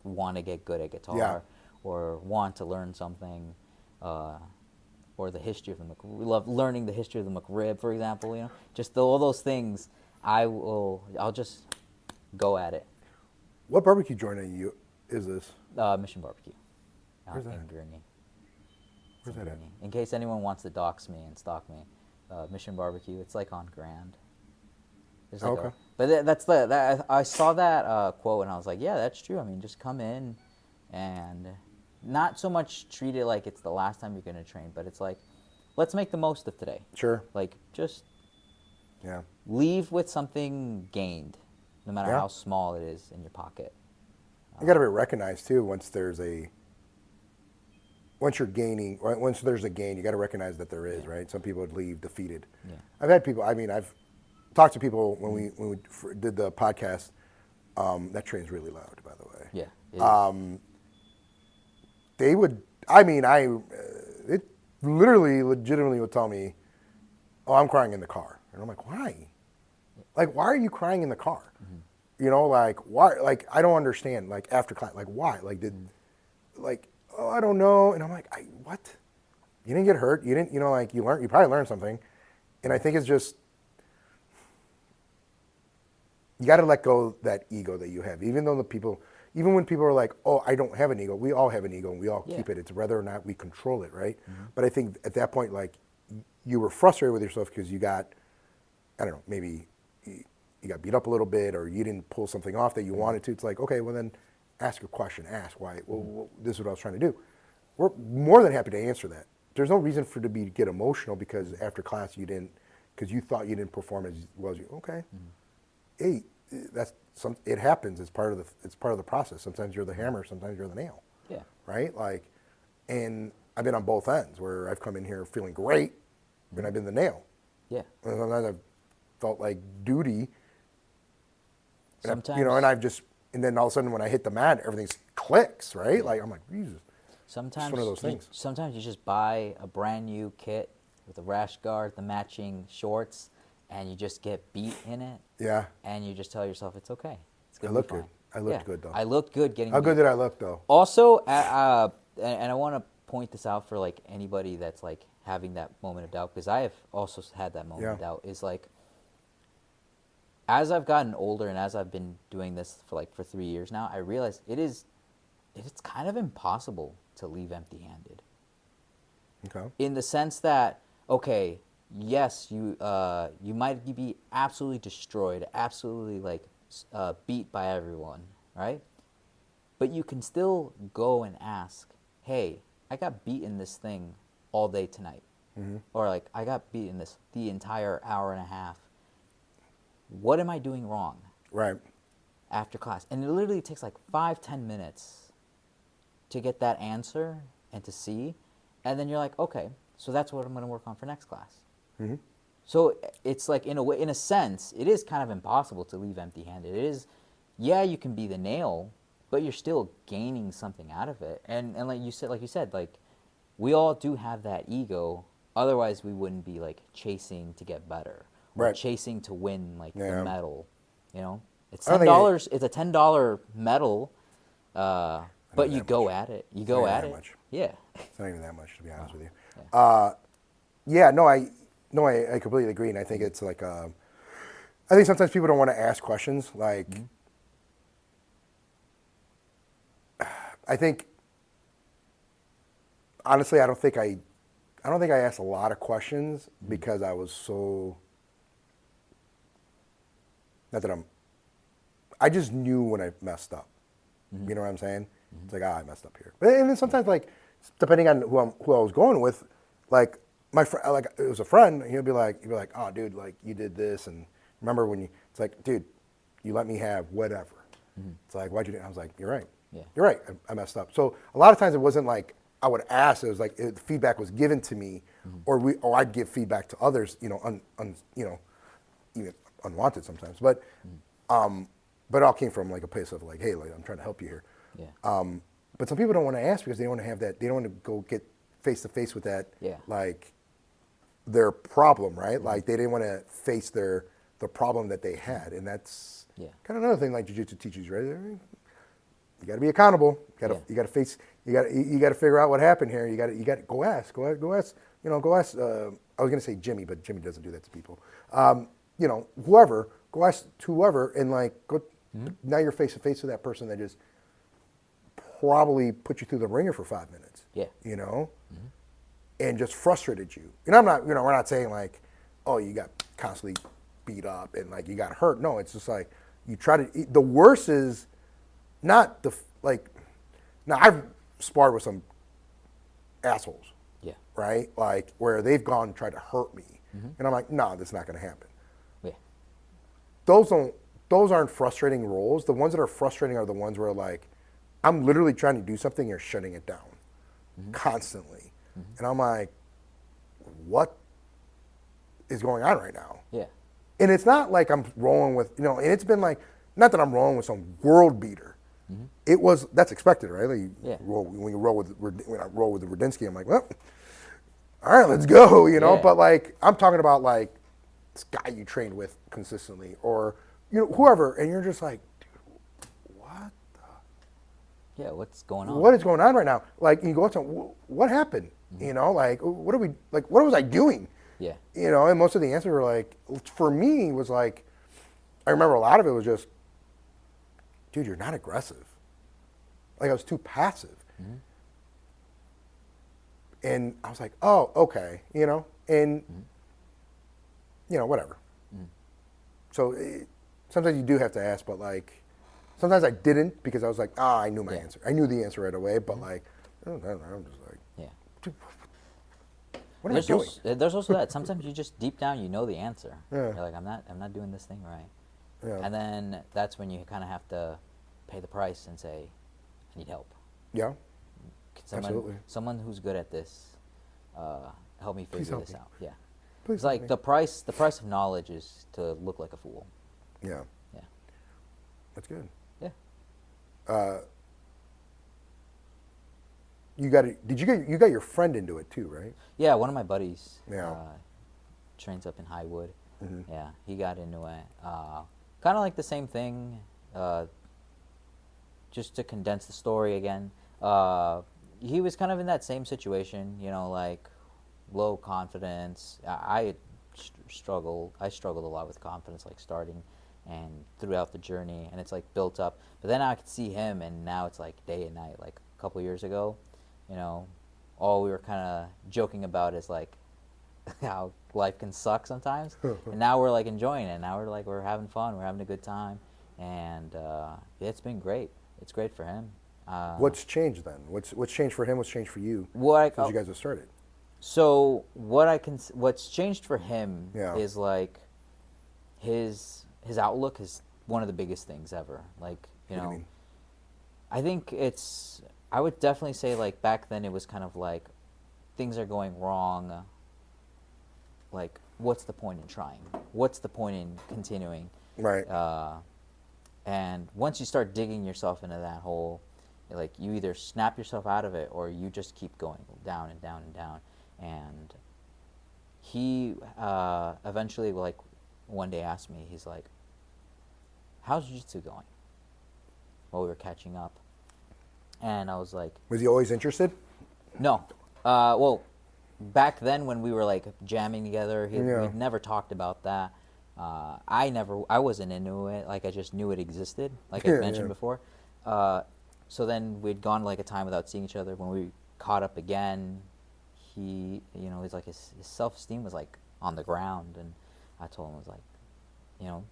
want to get good at guitar or want to learn something, or the history of the we love learning the history of the McRib, for example. You know, just all those things. I'll just go at it. What barbecue joint is this? Mission Barbecue. Where's that? In Gurney. Where's that at? In case anyone wants to dox me and stalk me, Mission Barbecue. It's like on Grand. There's like Okay. But I saw that quote and I was like, yeah, that's true. I mean, just come in and not so much treat it like it's the last time you're going to train, but it's like, let's make the most of today. Sure. Like, just Yeah. leave with something gained, no matter Yeah. how small it is in your pocket. You got to be recognized too. Once there's a gain, you got to recognize that there is, right? Some people would leave defeated. Yeah. I've had people. I mean, I've talked to people when we did the podcast. That train's really loud, by the way. Yeah. It is. They would. I mean, it literally, legitimately would tell me, "Oh, I'm crying in the car," and I'm like, "Why? Like, why are you crying in the car? You know, like why? Like, I don't understand. Like after class, like why? Like oh, I don't know." And I'm like, what? You didn't get hurt. You didn't. You know, like you probably learned something. And I think it's just you got to let go of that ego that you have. Even when people are like, "Oh, I don't have an ego," we all have an ego and we all keep it. It's whether or not we control it, right? But I think at that point, like you were frustrated with yourself because you got, I don't know, maybe you got beat up a little bit or you didn't pull something off that you wanted to. It's like, okay, well then ask a question. Ask why. Well, this is what I was trying to do. We're more than happy to answer that. There's no reason for to get emotional because after class because you thought you didn't perform as well as you. Okay, hey, it happens. It's part of the process. Sometimes you're the hammer. Sometimes you're the nail. Yeah. Right. Like, and I've been on both ends where I've come in here feeling great, and I've been the nail. Yeah. And sometimes I've felt like duty. Sometimes, And then all of a sudden when I hit the mat, everything clicks, right? Yeah. Like, I'm like, Jesus. Sometimes it's one of those things. Sometimes you just buy a brand new kit with a rash guard, the matching shorts, and you just get beat in it. Yeah. And you just tell yourself it's okay. It's gonna I looked be fine. good. I looked good, though. I looked good getting How beat. good did I look, though? Also, and I want to point this out for like anybody that's like having that moment of doubt, because I have also had that moment of doubt, is like, as I've gotten older and as I've been doing this for 3 years now, I realize it's kind of impossible to leave empty-handed. Okay. In the sense that, okay, yes, you might be absolutely destroyed, absolutely beat by everyone, right? But you can still go and ask, hey, I got beat in this thing all day tonight. Mm-hmm. Or like, I got beat in this the entire hour and a half. What am I doing wrong? Right. After class. And it literally takes 5-10 minutes to get that answer and to see. And then you're like, okay, so that's what I'm going to work on for next class. Mm-hmm. So it's like in a way, in a sense, it is kind of impossible to leave empty-handed. It is, yeah, you can be the nail, but you're still gaining something out of it. And like you said, like we all do have that ego. Otherwise, we wouldn't be like chasing to get better or Right. chasing to win like Yeah. the medal. You know, it's I don't think $10. It's a $10 medal, Not but you that go much. at it. You It's go not even at that it. much. Yeah. It's not even that much, to be honest with you. Yeah. Yeah, no, I completely agree, and I think it's like, I think sometimes people don't want to ask questions. Like, I think, honestly, I don't think I asked a lot of questions because I was so, not that I just knew when I messed up. You know what I'm saying? It's like, I messed up here. But and then sometimes, like, depending on who I was going with, like my friend, like it was a friend, he'd be like, oh, dude, like you did this, and remember when you? It's like, dude, you let me have whatever. It's like, why'd you do? I was like, you're right. Yeah. You're right. I messed up. So a lot of times it wasn't like I would ask. It was like the feedback was given to me, or I'd give feedback to others. You know, even unwanted sometimes, but it all came from like a place of like, hey, like I'm trying to help you here. Yeah. But some people don't want to ask because they don't want to have that. They don't want to go get face to face with that. Yeah. Like their problem, right? Like they didn't want to face the problem that they had, and that's kind of another thing like jiu-jitsu teaches, right? You got to be accountable. You got to face. You got to figure out what happened here. You got to go ask. Go ask. You know, go ask. I was gonna say Jimmy, but Jimmy doesn't do that to people. You know, whoever. Go ask to whoever, and like go. Now you're face to face with that person that just probably put you through the ringer for 5 minutes. Yeah. You know, and just frustrated you. And I'm not. You know, we're not saying like, oh, you got constantly beat up and like you got hurt. No, it's just like you try to. The worst is not the like. Now I've sparred with some assholes. Yeah. Right. Like where they've gone and tried to hurt me, and I'm like, no, that's not going to happen. Yeah. Those aren't frustrating roles. The ones that are frustrating are the ones where like I'm literally trying to do something, you're shutting it down constantly, and I'm like, what is going on right now? Yeah. And it's not like I'm rolling with, you know, and it's been like, not that I'm rolling with some world beater. It was, that's expected, right? Like when I roll with the Rudinsky, I'm like, well, all right, let's go, you know. Yeah. But like, I'm talking about like this guy you trained with consistently, or you know, whoever, and you're just like, dude, what? Yeah. What's going on? What is going on right now? Like, you go up to him, what happened? You know, like, what are we, like, what was I doing? Yeah. You know, and most of the answers were like, for me, was like, I remember a lot of it was just, dude, you're not aggressive. Like, I was too passive. And I was like, oh, okay, you know, and, you know, whatever. So sometimes you do have to ask, but like, sometimes I didn't because I was like, I knew my answer. I knew the answer right away, but like, I don't know, I'm just like, Yeah. dude, what am I doing? There's also that. Sometimes you just deep down you know the answer. Yeah. You're like, I'm not doing this thing right. Yeah. And then that's when you kind of have to pay the price and say, I need help. Yeah. Someone, someone who's good at this, help me figure help this me. out. Yeah. Please It's help like me. the price of knowledge is to look like a fool. Yeah. Yeah. That's good. Yeah. You got your friend into it too, right? Yeah, one of my buddies Yeah. trains up in Highwood. Yeah, he got into it. Kind of like the same thing. Just to condense the story again, he was kind of in that same situation, you know, like low confidence. I struggled a lot with confidence, like starting and throughout the journey, and it's like built up. But then I could see him, and now it's like day and night. Like a couple years ago, you know, all we were kind of joking about is like how life can suck sometimes, and now we're like enjoying it. Now we're having fun, we're having a good time, and it's been great. It's great for him. What's changed then? What's changed for him? What's changed for you? Since you guys have started. So what's changed for him Yeah. is like his outlook is one of the biggest things ever. Like, you What do know, you mean? I think I would definitely say like back then it was kind of like things are going wrong. Like what's the point in trying? What's the point in continuing? Right. And once you start digging yourself into that hole, like you either snap yourself out of it or you just keep going down and down and down. And he eventually, like, one day asked me, he's like, how's jiu-jitsu going? While we were catching up. And I was like... Was he always interested? No. Well, back then when we were, like, jamming together, we'd never talked about that. I wasn't into it. Like, I just knew it existed, like I mentioned before. So then we'd gone, like, a time without seeing each other. When we caught up again, he, you know, he's like, his self-esteem was, like, on the ground. And I told him, I was like, you know,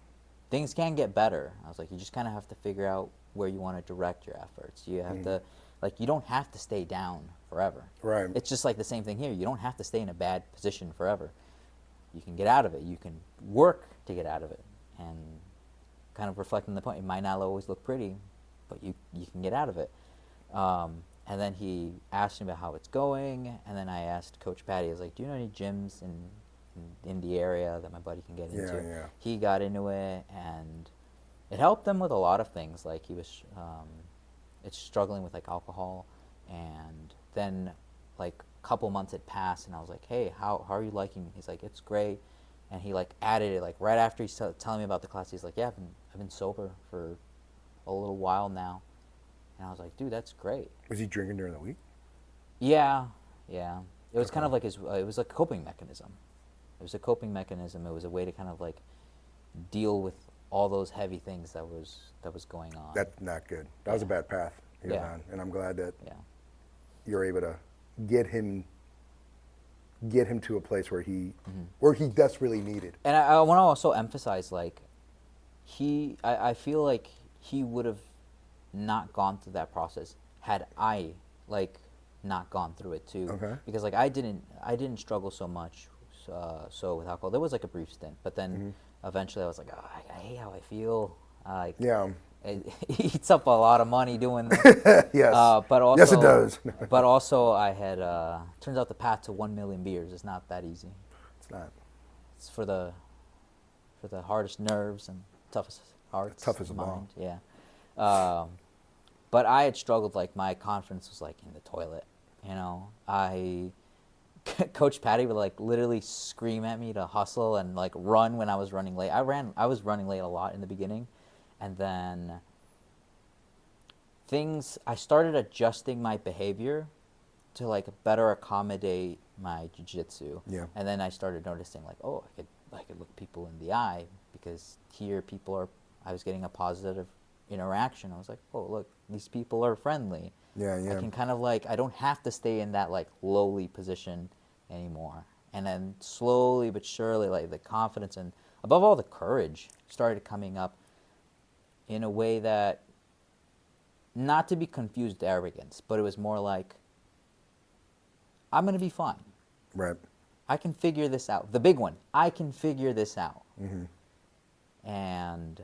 things can get better. I was like, you just kind of have to figure out where you want to direct your efforts. You have to, like, you don't have to stay down forever. Right. It's just like the same thing here. You don't have to stay in a bad position forever. You can get out of it. You can work to get out of it. And kind of reflecting the point, it might not always look pretty, but you can get out of it. And then he asked me about how it's going, and then I asked Coach Patty, I was like, do you know any gyms in the area that my buddy can get into? Yeah. He got into it, and it helped him with a lot of things. Like, he was it's struggling with, like, alcohol, and then, like, a couple months had passed, and I was like, hey, how are you liking it? He's like, it's great. And he, like, added it, like, right after he's telling me about the class, he's like, yeah, I've been sober for a little while now. And I was like, dude, that's great. Was he drinking during the week? Yeah. It was kind of like it was like a coping mechanism. It was a coping mechanism. It was a way to kind of, like, deal with all those heavy things that was going on. That's not good. That was a bad path he was on. And I'm glad that you're able to get him to a place where he desperately needed. And I want to also emphasize, like, I feel like he would have not gone through that process had I, like, not gone through it too. Okay. Because, like, I didn't struggle so much so with alcohol. There was, like, a brief stint, but then eventually I was like, oh, I hate how I feel. Like, it eats up a lot of money doing that. Yes. But also, yes, it does. But also, I had turns out the path to 1 million beers is not that easy. It's not. It's for the hardest nerves and toughest hearts. Tough as a mind. ball. Yeah. But I had struggled. Like, my confidence was, like, in the toilet. You know, Coach Patty would, like, literally scream at me to hustle and, like, run when I was running late. I was running late a lot in the beginning, and then I started adjusting my behavior to, like, better accommodate my jiu-jitsu. Yeah. And then I started noticing, like, oh, I could look people in the eye, because here I was getting a positive interaction. I was like, oh, look, these people are friendly. Yeah. I can kind of, like, I don't have to stay in that, like, lowly position anymore. And then slowly but surely, like, the confidence and above all the courage started coming up in a way that, not to be confused with arrogance, but it was more like, I'm going to be fine. Right. I can figure this out. The big one, I can figure this out. Mm-hmm. And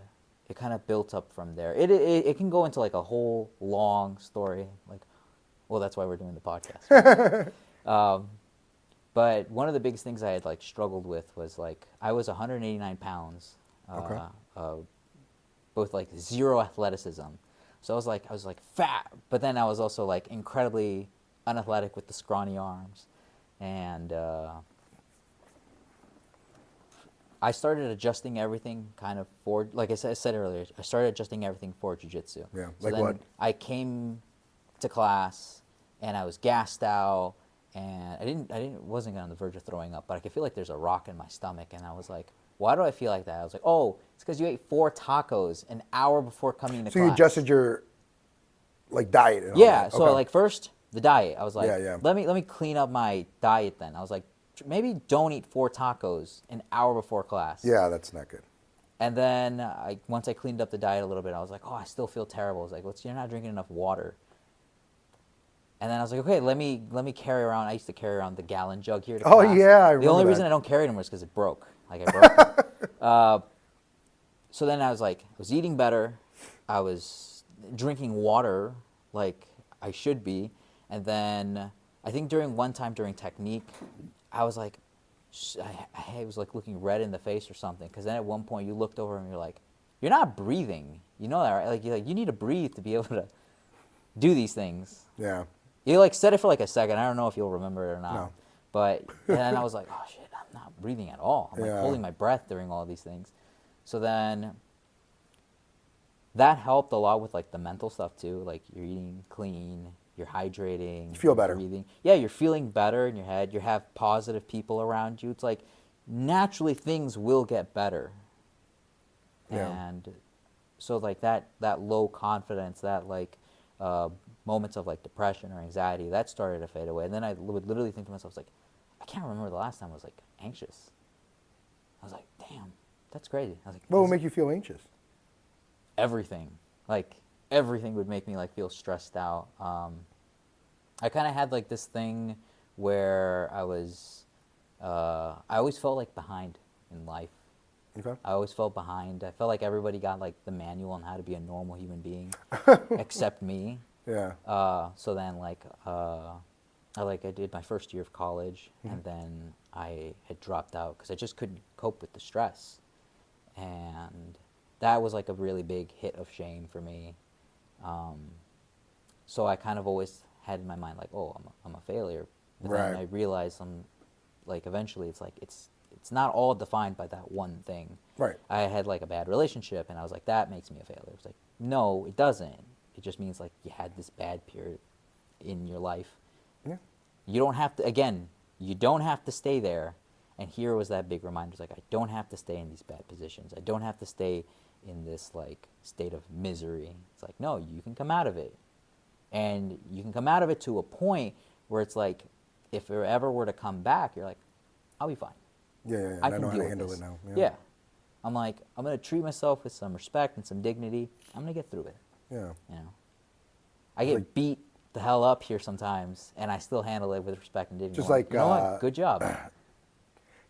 it kind of built up from there. It can go into, like, a whole long story. Like, well, that's why we're doing the podcast. Right? But one of the biggest things I had, like, struggled with was, like, I was 189 pounds, both, like, zero athleticism. So I was like fat, but then I was also, like, incredibly unathletic with the scrawny arms. And I started adjusting everything kind of for, like I said earlier, I started adjusting everything for jiu-jitsu. Yeah, so like then what? I came to class and I was gassed out, and I wasn't on the verge of throwing up, but I could feel like there's a rock in my stomach, and I was like, why do I feel like that? I was like, oh, it's because you ate 4 tacos an hour before coming to class. So you adjusted your, like, diet and all Yeah, that. so Okay. like, first the diet. I was like, Yeah. let me clean up my diet then. I was like, maybe don't eat 4 tacos an hour before class. Yeah, that's not good. And then once I cleaned up the diet a little bit, I was like, oh, I still feel terrible. I was like, you're not drinking enough water. And then I was like, okay, let me carry around. I used to carry around the gallon jug here to class. Oh, yeah, I remember The only that. reason I don't carry it anymore is because it broke. Like, I broke it. So then I was like, I was eating better. I was drinking water like I should be. And then I think one time during technique, I was like, I was like looking red in the face or something. Because then at one point you looked over and you're like, you're not breathing. You know that, right? Like you need to breathe to be able to do these things. Yeah. You like said it for like a second. I don't know if you'll remember it or not. No. But and then I was like, oh shit, I'm not breathing at all. I'm like holding my breath during all these things. So then that helped a lot with like the mental stuff too. Like you're eating clean, you're hydrating, You feel better. breathing. Yeah, you're feeling better in your head. You have positive people around you. It's like naturally things will get better. Yeah. And so like that low confidence, that like moments of like depression or anxiety, that started to fade away. And then I would literally think to myself, I was like, I can't remember the last time I was like anxious. I was like, damn, that's crazy. I was like, What would make you feel anxious? everything. Like everything would make me like feel stressed out. I kind of had like this thing where I always felt like behind in life. Okay. I always felt behind. I felt like everybody got like the manual on how to be a normal human being, except me. Yeah. So then I did my first year of college, and then I had dropped out because I just couldn't cope with the stress, and that was like a really big hit of shame for me. So I kind of always had in my mind like, oh, I'm a failure. But then I realized eventually it's like it's not all defined by that one thing. Right. I had like a bad relationship, and I was like, that makes me a failure. It's like, no, it doesn't. It just means like you had this bad period in your life. Yeah. You don't have to, again, you don't have to stay there. And here was that big reminder. It's like, I don't have to stay in these bad positions. I don't have to stay in this like state of misery. It's like, no, you can come out of it. And you can come out of it to a point where it's like, if it ever were to come back, you're like, I'll be fine. Yeah. I know how deal to with handle this. it now. Yeah. I'm like, I'm going to treat myself with some respect and some dignity. I'm going to get through it. Yeah. You know, I get beat the hell up here sometimes, and I still handle it with respect and dignity. Just like, you know what? Good job.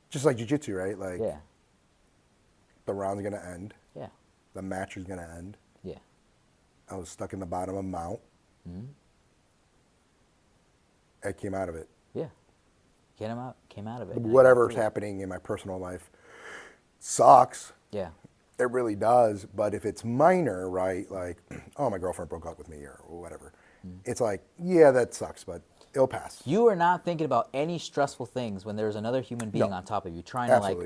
Just like jiu-jitsu, right? Like, Yeah. the round's going to end. Yeah. The match is going to end. Yeah. I was stuck in the bottom of a mount. I came out of it. Yeah. Came out of it. Whatever's happening in my personal life sucks. Yeah. It really does. But if it's minor, right? Like, oh, my girlfriend broke up with me or whatever. It's like, yeah, that sucks, but it'll pass. You are not thinking about any stressful things when there's another human being on top of you trying to like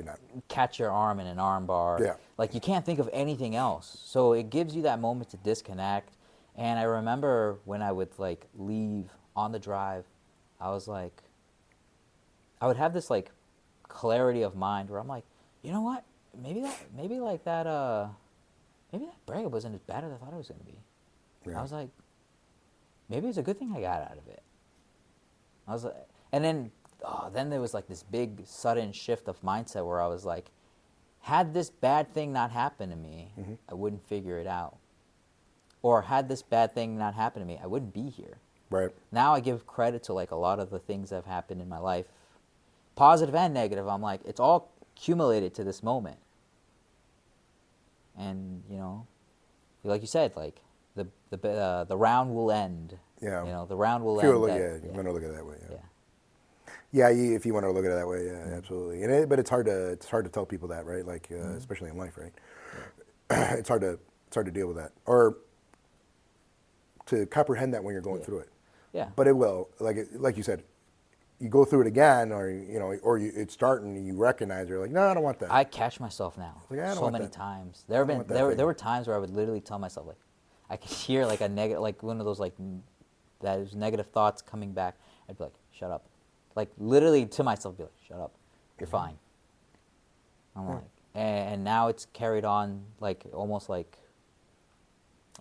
catch your arm in an arm bar. Yeah. Like you can't think of anything else. So it gives you that moment to disconnect. And I remember when I would like leave on the drive, I was like, I would have this like clarity of mind where I'm like, you know what? Maybe that breakup wasn't as bad as I thought it was going to be. Yeah. I was like, maybe it's a good thing I got out of it. I was like, and then there was like this big sudden shift of mindset where I was like, had this bad thing not happened to me, I wouldn't figure it out. Or had this bad thing not happened to me, I wouldn't be here. Right. Now I give credit to like a lot of the things that have happened in my life, positive and negative. I'm like, it's all accumulated to this moment. And, you know, like you said, like the round will end. Yeah. You know, the round will end. You want to look at it that way. Yeah. Yeah, if you want to look at it that way, yeah, absolutely. But it's hard to tell people that, right? Like especially in life, right? Yeah. It's hard to deal with that or to comprehend that when you're going through it. Yeah. But it will, like you said, you go through it again, or it's starting, and you recognize you're like, no, I don't want that. I catch myself now so many times. There were times where I would literally tell myself like, I could hear like a negative, like one of those like those negative thoughts coming back. I'd be like, shut up, like literally to myself, be like, shut up, you're fine. I'm like, and now it's carried on like almost like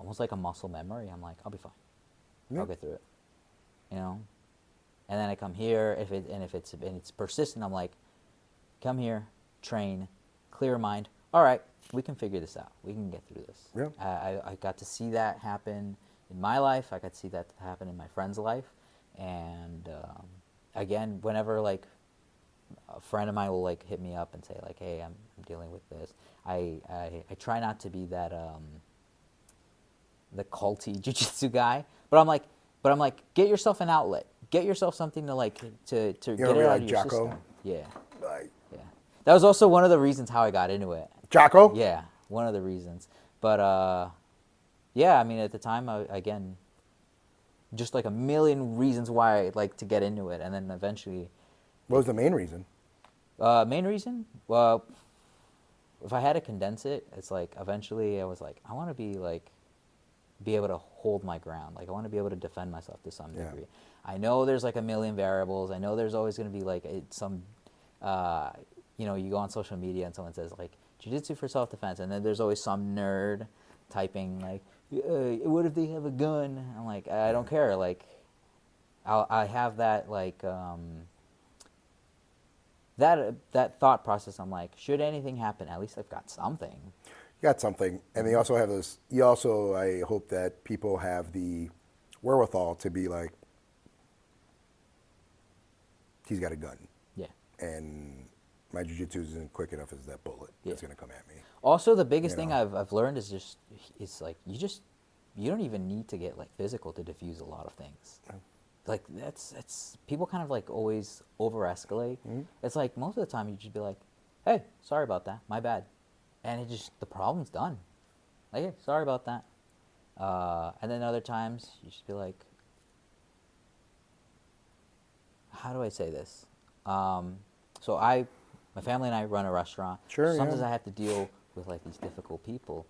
a muscle memory. I'm like, I'll be fine. I'll get through it. You know. And then I come here, if it's persistent, I'm like, come here, train, clear mind. All right, we can figure this out. We can get through this. Yeah. I got to see that happen in my life. I got to see that happen in my friend's life. And again, whenever like a friend of mine will like hit me up and say like, hey, I'm dealing with this, I try not to be that the culty jiu-jitsu guy. But I'm like, get yourself an outlet. Get yourself something to like to get it out of your system. Yeah. Like, Yeah. That was also one of the reasons how I got into it. Jocko? Yeah, one of the reasons. But yeah, I mean, at the time, again, just like a million reasons why I'd like to get into it, and then eventually, What was the main reason? main reason, well, if I had to condense it, it's like eventually I was like, I want to be able to hold my ground. Like I want to be able to defend myself to some degree. I know there's like a million variables. I know there's always going to be like some, you go on social media and someone says like jiu-jitsu for self-defense, and then there's always some nerd typing like, what if they have a gun? I'm like, I don't care. Like, I have that like that thought process. I'm like, should anything happen, at least I've got something. You got something. And they also have this, I hope that people have the wherewithal to be like, he's got a gun. Yeah. And my jiu-jitsu isn't quick enough as that bullet that's going to come at me. Also, the biggest thing I've learned is it's like you don't even need to get like physical to diffuse a lot of things. Like that's people kind of like always over escalate. It's like most of the time you just be like, hey, sorry about that, my bad, and the problem's done. Like, hey, sorry about that. And then other times you just be like, how do I say this? So my family and I run a restaurant. Sure. Sometimes I have to deal with like these difficult people.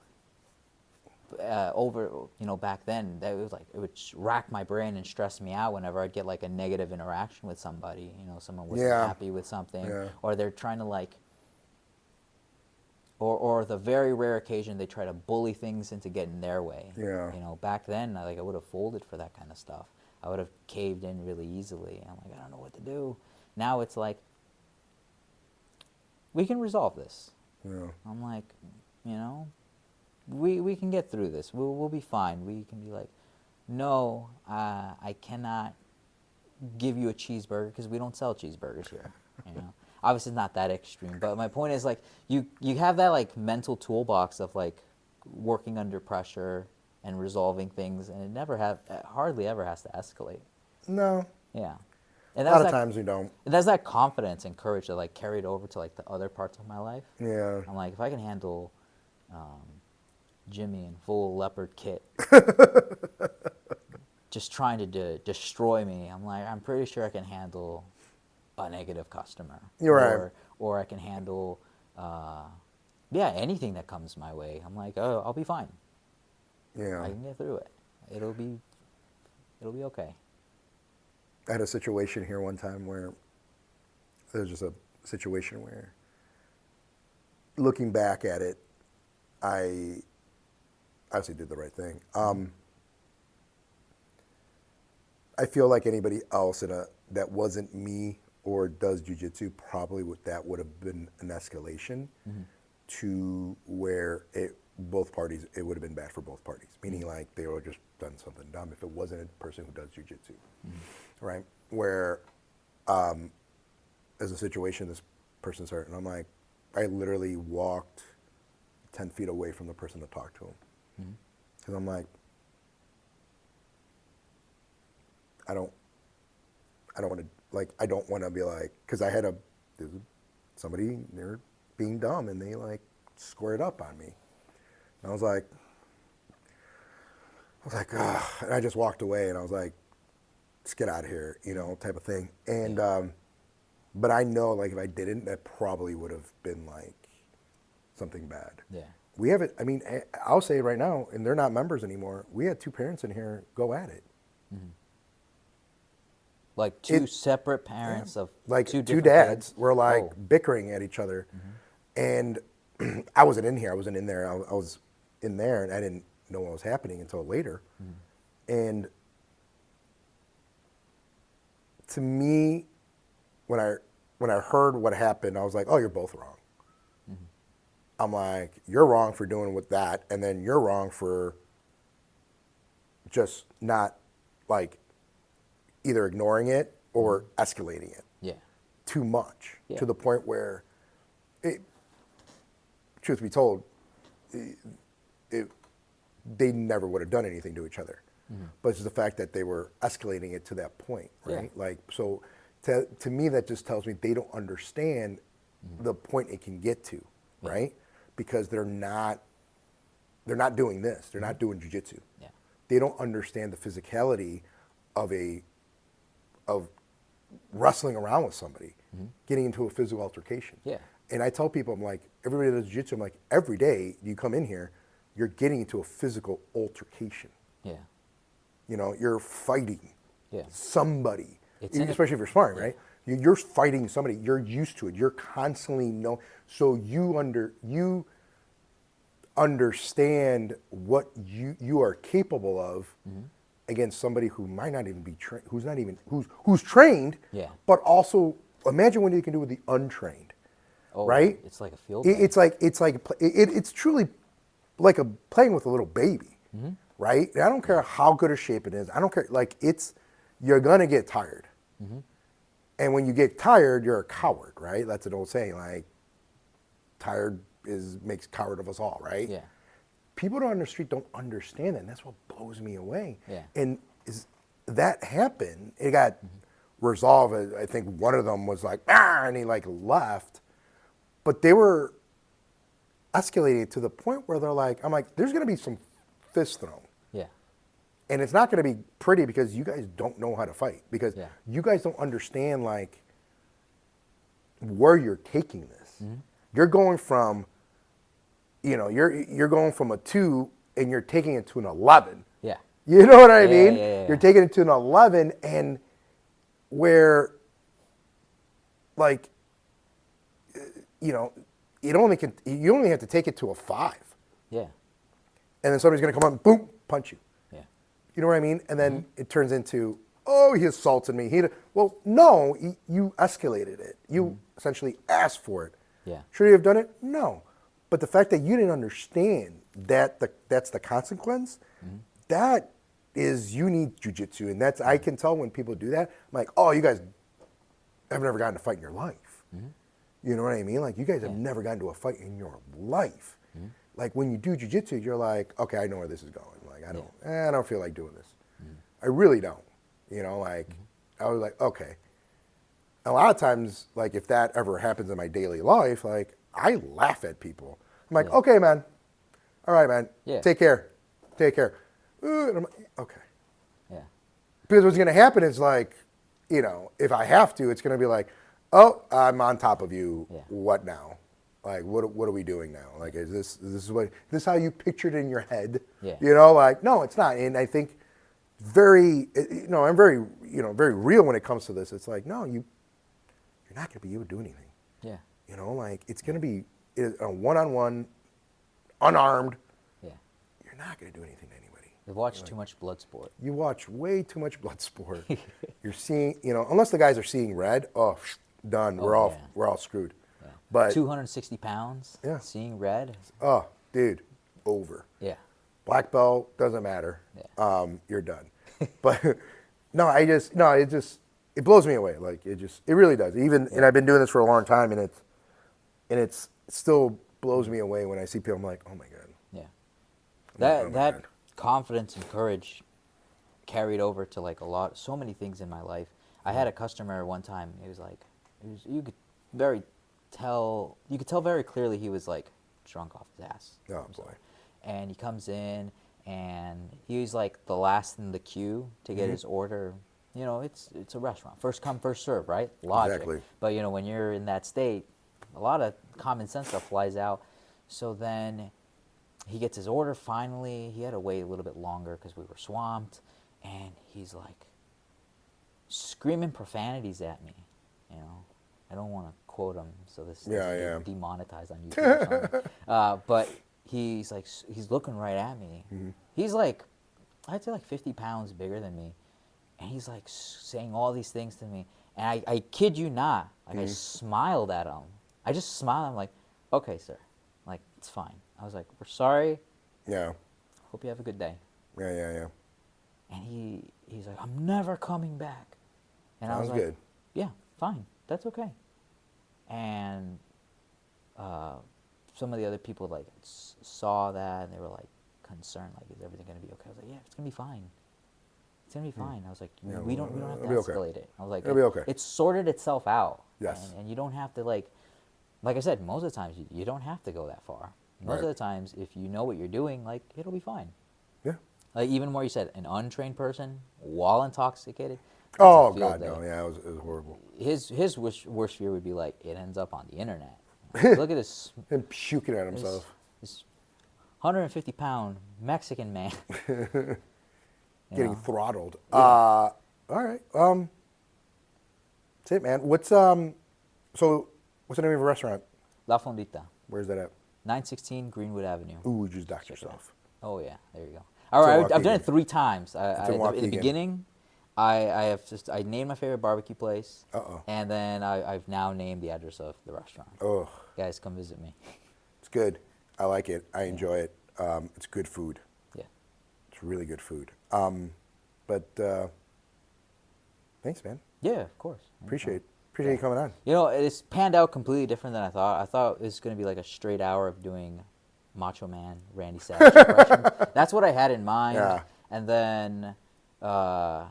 Back then, that was like it would rack my brain and stress me out whenever I'd get like a negative interaction with somebody. Someone wasn't happy with something, or they're trying to like, or the very rare occasion they try to bully things into getting their way. Yeah. Back then, I would have folded for that kind of stuff. I would have caved in really easily. I'm like, I don't know what to do. Now it's like, we can resolve this. Yeah. I'm like, we can get through this. We'll be fine. We can be like, no, I cannot give you a cheeseburger because we don't sell cheeseburgers here. Obviously, it's not that extreme. But my point is like, you have that like mental toolbox of like working under pressure and resolving things, and it hardly ever has to escalate. No. Yeah. And a lot of times we don't. And that's that confidence and courage that like carried over to like the other parts of my life. Yeah. I'm like, if I can handle Jimmy in full leopard kit just trying to destroy me, I'm like, I'm pretty sure I can handle a negative customer. You're right. Or I can handle anything that comes my way. I'm like, oh, I'll be fine. Yeah. I can get through it. It'll be okay. I had a situation here one time where there's just a situation where, looking back at it, I obviously did the right thing. I feel like anybody else that wasn't me or does jiu-jitsu, probably would have been an escalation to where it would have been bad for both parties. Meaning like they would have just done something dumb if it wasn't a person who does jiu-jitsu. Right? Where there's a situation, this person's hurt, and I'm like, I literally walked 10 feet away from the person to talk to him. Because I'm like, I don't want to be like, because I had somebody, they're being dumb, and they like squared up on me. And I was like, ugh. And I just walked away, and I was like, let's get out of here, type of thing. And, but I know, like, if I didn't, that probably would have been, like, something bad. Yeah. We have it, I mean, I'll say it right now, and they're not members anymore. We had two parents in here go at it. Like two separate parents of like two dads kids? were, like, bickering at each other. And I wasn't in here. I wasn't in there. I was in there, and I didn't know what was happening until later. And to me, when I heard what happened, I was like, oh, you're both wrong. I'm like, you're wrong for doing with that, and then you're wrong for just not, like, either ignoring it or escalating it. Yeah. Too much, to the point where, truth be told, they never would have done anything to each other. But it's just the fact that they were escalating it to that point, right? Yeah. Like, so to me, that just tells me they don't understand the point it can get to, right? Because they're not doing this. They're not doing jiu-jitsu. Yeah. They don't understand the physicality of wrestling around with somebody, getting into a physical altercation. Yeah. And I tell people, I'm like, everybody that does jiu-jitsu, I'm like, every day you come in here, you're getting into a physical altercation. Yeah. You know, you're fighting somebody, especially if you're sparring, right? You're fighting somebody. You're used to it. You're constantly so you understand what you are capable of against somebody who might not even be trained, who's trained, but also imagine what you can do with the untrained, right? It's like a field day. It's truly like playing with a little baby, right? And I don't care how good a shape it is. I don't care. Like you're gonna get tired, and when you get tired, you're a coward, right? That's an old saying. Like tired makes coward of us all, right? Yeah. People on the street don't understand that, and that's what blows me away. Yeah. And that happened. It got resolved. I think one of them was like, and he like left, but they were escalating to the point where they're like, I'm like, there's gonna be some fists thrown. Yeah. And it's not gonna be pretty because you guys don't know how to fight, because you guys don't understand like where you're taking this. You're going from, you're going from a 2 and you're taking it to an 11. Yeah. You know what I mean? Yeah. You're taking it to an 11, and where, like, you only have to take it to a 5. Yeah. And then somebody's gonna come up and boom, punch you. Yeah. You know what I mean? And then it turns into, oh, he assaulted me. Well, no, you escalated it. You essentially asked for it. Yeah. Should he have done it? No. But the fact that you didn't understand that's the consequence, that is, you need jiu-jitsu. And that's, I can tell when people do that, I'm like, oh, you guys have never gotten to fight in your life. You know what I mean? Like, you guys have never gotten to a fight in your life. Like, when you do jiu-jitsu, you're like, okay, I know where this is going. Like, I don't feel like doing this. I really don't. You know, like, I was like, okay. A lot of times, like, if that ever happens in my daily life, like, I laugh at people. I'm like, okay, man. All right, man. Yeah. Take care. And I'm like, okay. Yeah. Because what's going to happen is, like, if I have to, it's going to be like, oh, I'm on top of you. Yeah. What now? Like, what are we doing now? Like, is this how you pictured it in your head? Yeah. Like, no, it's not. And I think I'm very, very real when it comes to this. It's like, no, you're not going to be able to do anything. Yeah. Like, it's going to be a one-on-one, unarmed. Yeah. You're not going to do anything to anybody. You've watched too much blood sport. You watch way too much blood sport. You're seeing, unless the guys are seeing red, done. We're all screwed. Yeah. But 260 pounds. Yeah. Seeing red. Oh, dude, over. Yeah. Black belt doesn't matter. Yeah. You're done. But it blows me away. Like, it really does. And I've been doing this for a long time, and it still blows me away when I see people. I'm like, oh my god. Yeah. Oh That confidence and courage carried over to like so many things in my life. I had a customer one time. He was like, you could tell very clearly he was like drunk off his ass. Oh boy. And he comes in and he's like the last in the queue to get his order. It's a restaurant. First come, first serve, right? Logic. Exactly. But when you're in that state, a lot of common sense stuff flies out. So then he gets his order finally. He had to wait a little bit longer because we were swamped. And he's like screaming profanities at me. I don't want to quote him, so this is demonetized on YouTube or something. But he's looking right at me. He's like, I'd say like 50 pounds bigger than me. And he's like saying all these things to me. And I kid you not, like I smiled at him. I just smiled. I'm like, okay, sir. Like, it's fine. I was like, we're sorry. Yeah. Hope you have a good day. Yeah. And he's like, I'm never coming back. And I was like, good. yeah, fine. That's okay. And some of the other people like saw that and they were like concerned, like, is everything going to be okay? I was like, yeah, it's going to be fine. It's gonna be fine. I was like, Yeah, we don't have to it'll be okay. escalate it. I was like, It'll be okay. It's sorted itself out. Yes. And you don't have to like I said, most of the times you don't have to go that far. Most Right. of the times, if you know what you're doing, like it'll be fine. Yeah. Like even more, you said an untrained person while intoxicated. that's Oh a field God, day. no. Yeah, it was horrible. His worst fear would be like it ends up on the internet. Like, look at this Him puking at himself. this 150-pound Mexican man. Getting know. throttled. Yeah. All right. That's it, man. What's the name of your restaurant? La Fondita, Where's that at? 916 Greenwood Avenue. Ooh, you just docked yourself. Oh yeah, there you go. All right, I've done Waukegan. it 3 times. in In the Waukegan. beginning, I named my favorite barbecue place, Uh-oh. and then I've now named the address of the restaurant. Oh, Guys, come visit me. it's good. I like it. I enjoy it. It's good food. Yeah. It's really good food. Thanks, man. Yeah, of course. Appreciate you coming on. You know, it's panned out completely different than I thought. I thought it was going to be like a straight hour of doing Macho Man, Randy Savage impression. That's what I had in mind. Yeah. And then I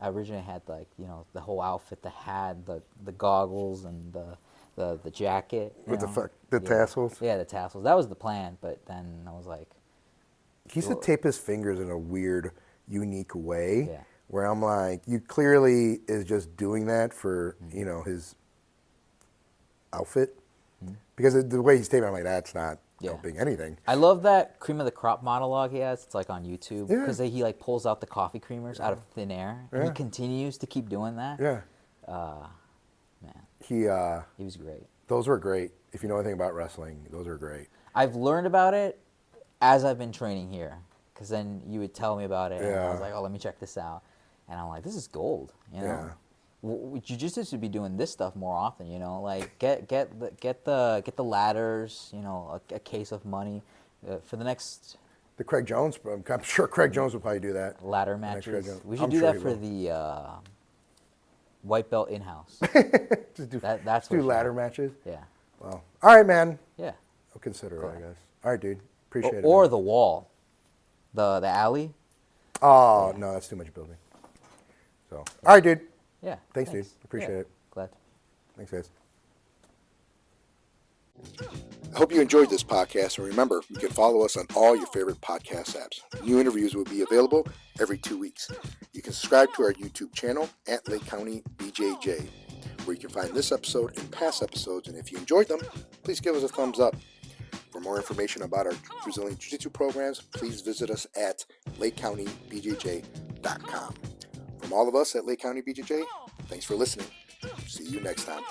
originally had like, the whole outfit, the hat, the goggles, and the jacket. With the Yeah. tassels? Yeah, the tassels. That was the plan, but then I was like, He used to tape his fingers in a weird, unique way. Yeah. Where I'm like, you clearly is just doing that for, his outfit. Because the way he's taping, I'm like, that's not Yeah. helping anything. I love that cream of the crop monologue he has. It's like on YouTube Yeah. because he like pulls out the coffee creamers out of thin air. And Yeah. he continues to keep doing that. Yeah. Man, He was great. those were great. If you know anything about wrestling, those are great. I've learned about it as I've been training here because then you would tell me about it and I was Yeah. like, oh, let me check this out. And I'm like, this is gold, Yeah. Jiu-Jitsu should be doing this stuff more often, like get the ladders, a case of money for the next The Craig Jones, I'm sure Craig Jones would probably do that. ladder next Craig matches. Jones. We should I'm do sure that he for will. the white belt in-house. Just do, That's do what ladder should matches. Yeah, Well, all right, man. yeah. I'll consider it, I Cool. guess. All right, dude. Appreciate it. Or man. the wall, the alley. Oh, no, that's too much building. So, all right, dude. Yeah. Thanks, dude. Appreciate it. Glad. Thanks, guys. I hope you enjoyed this podcast, and remember, you can follow us on all your favorite podcast apps. New interviews will be available every 2 weeks. You can subscribe to our YouTube channel at Lake County BJJ, where you can find this episode and past episodes, and if you enjoyed them, please give us a thumbs up. For more information about our Brazilian Jiu Jitsu programs, please visit us at LakeCountyBJJ.com. From all of us at Lake County BJJ, thanks for listening. See you next time.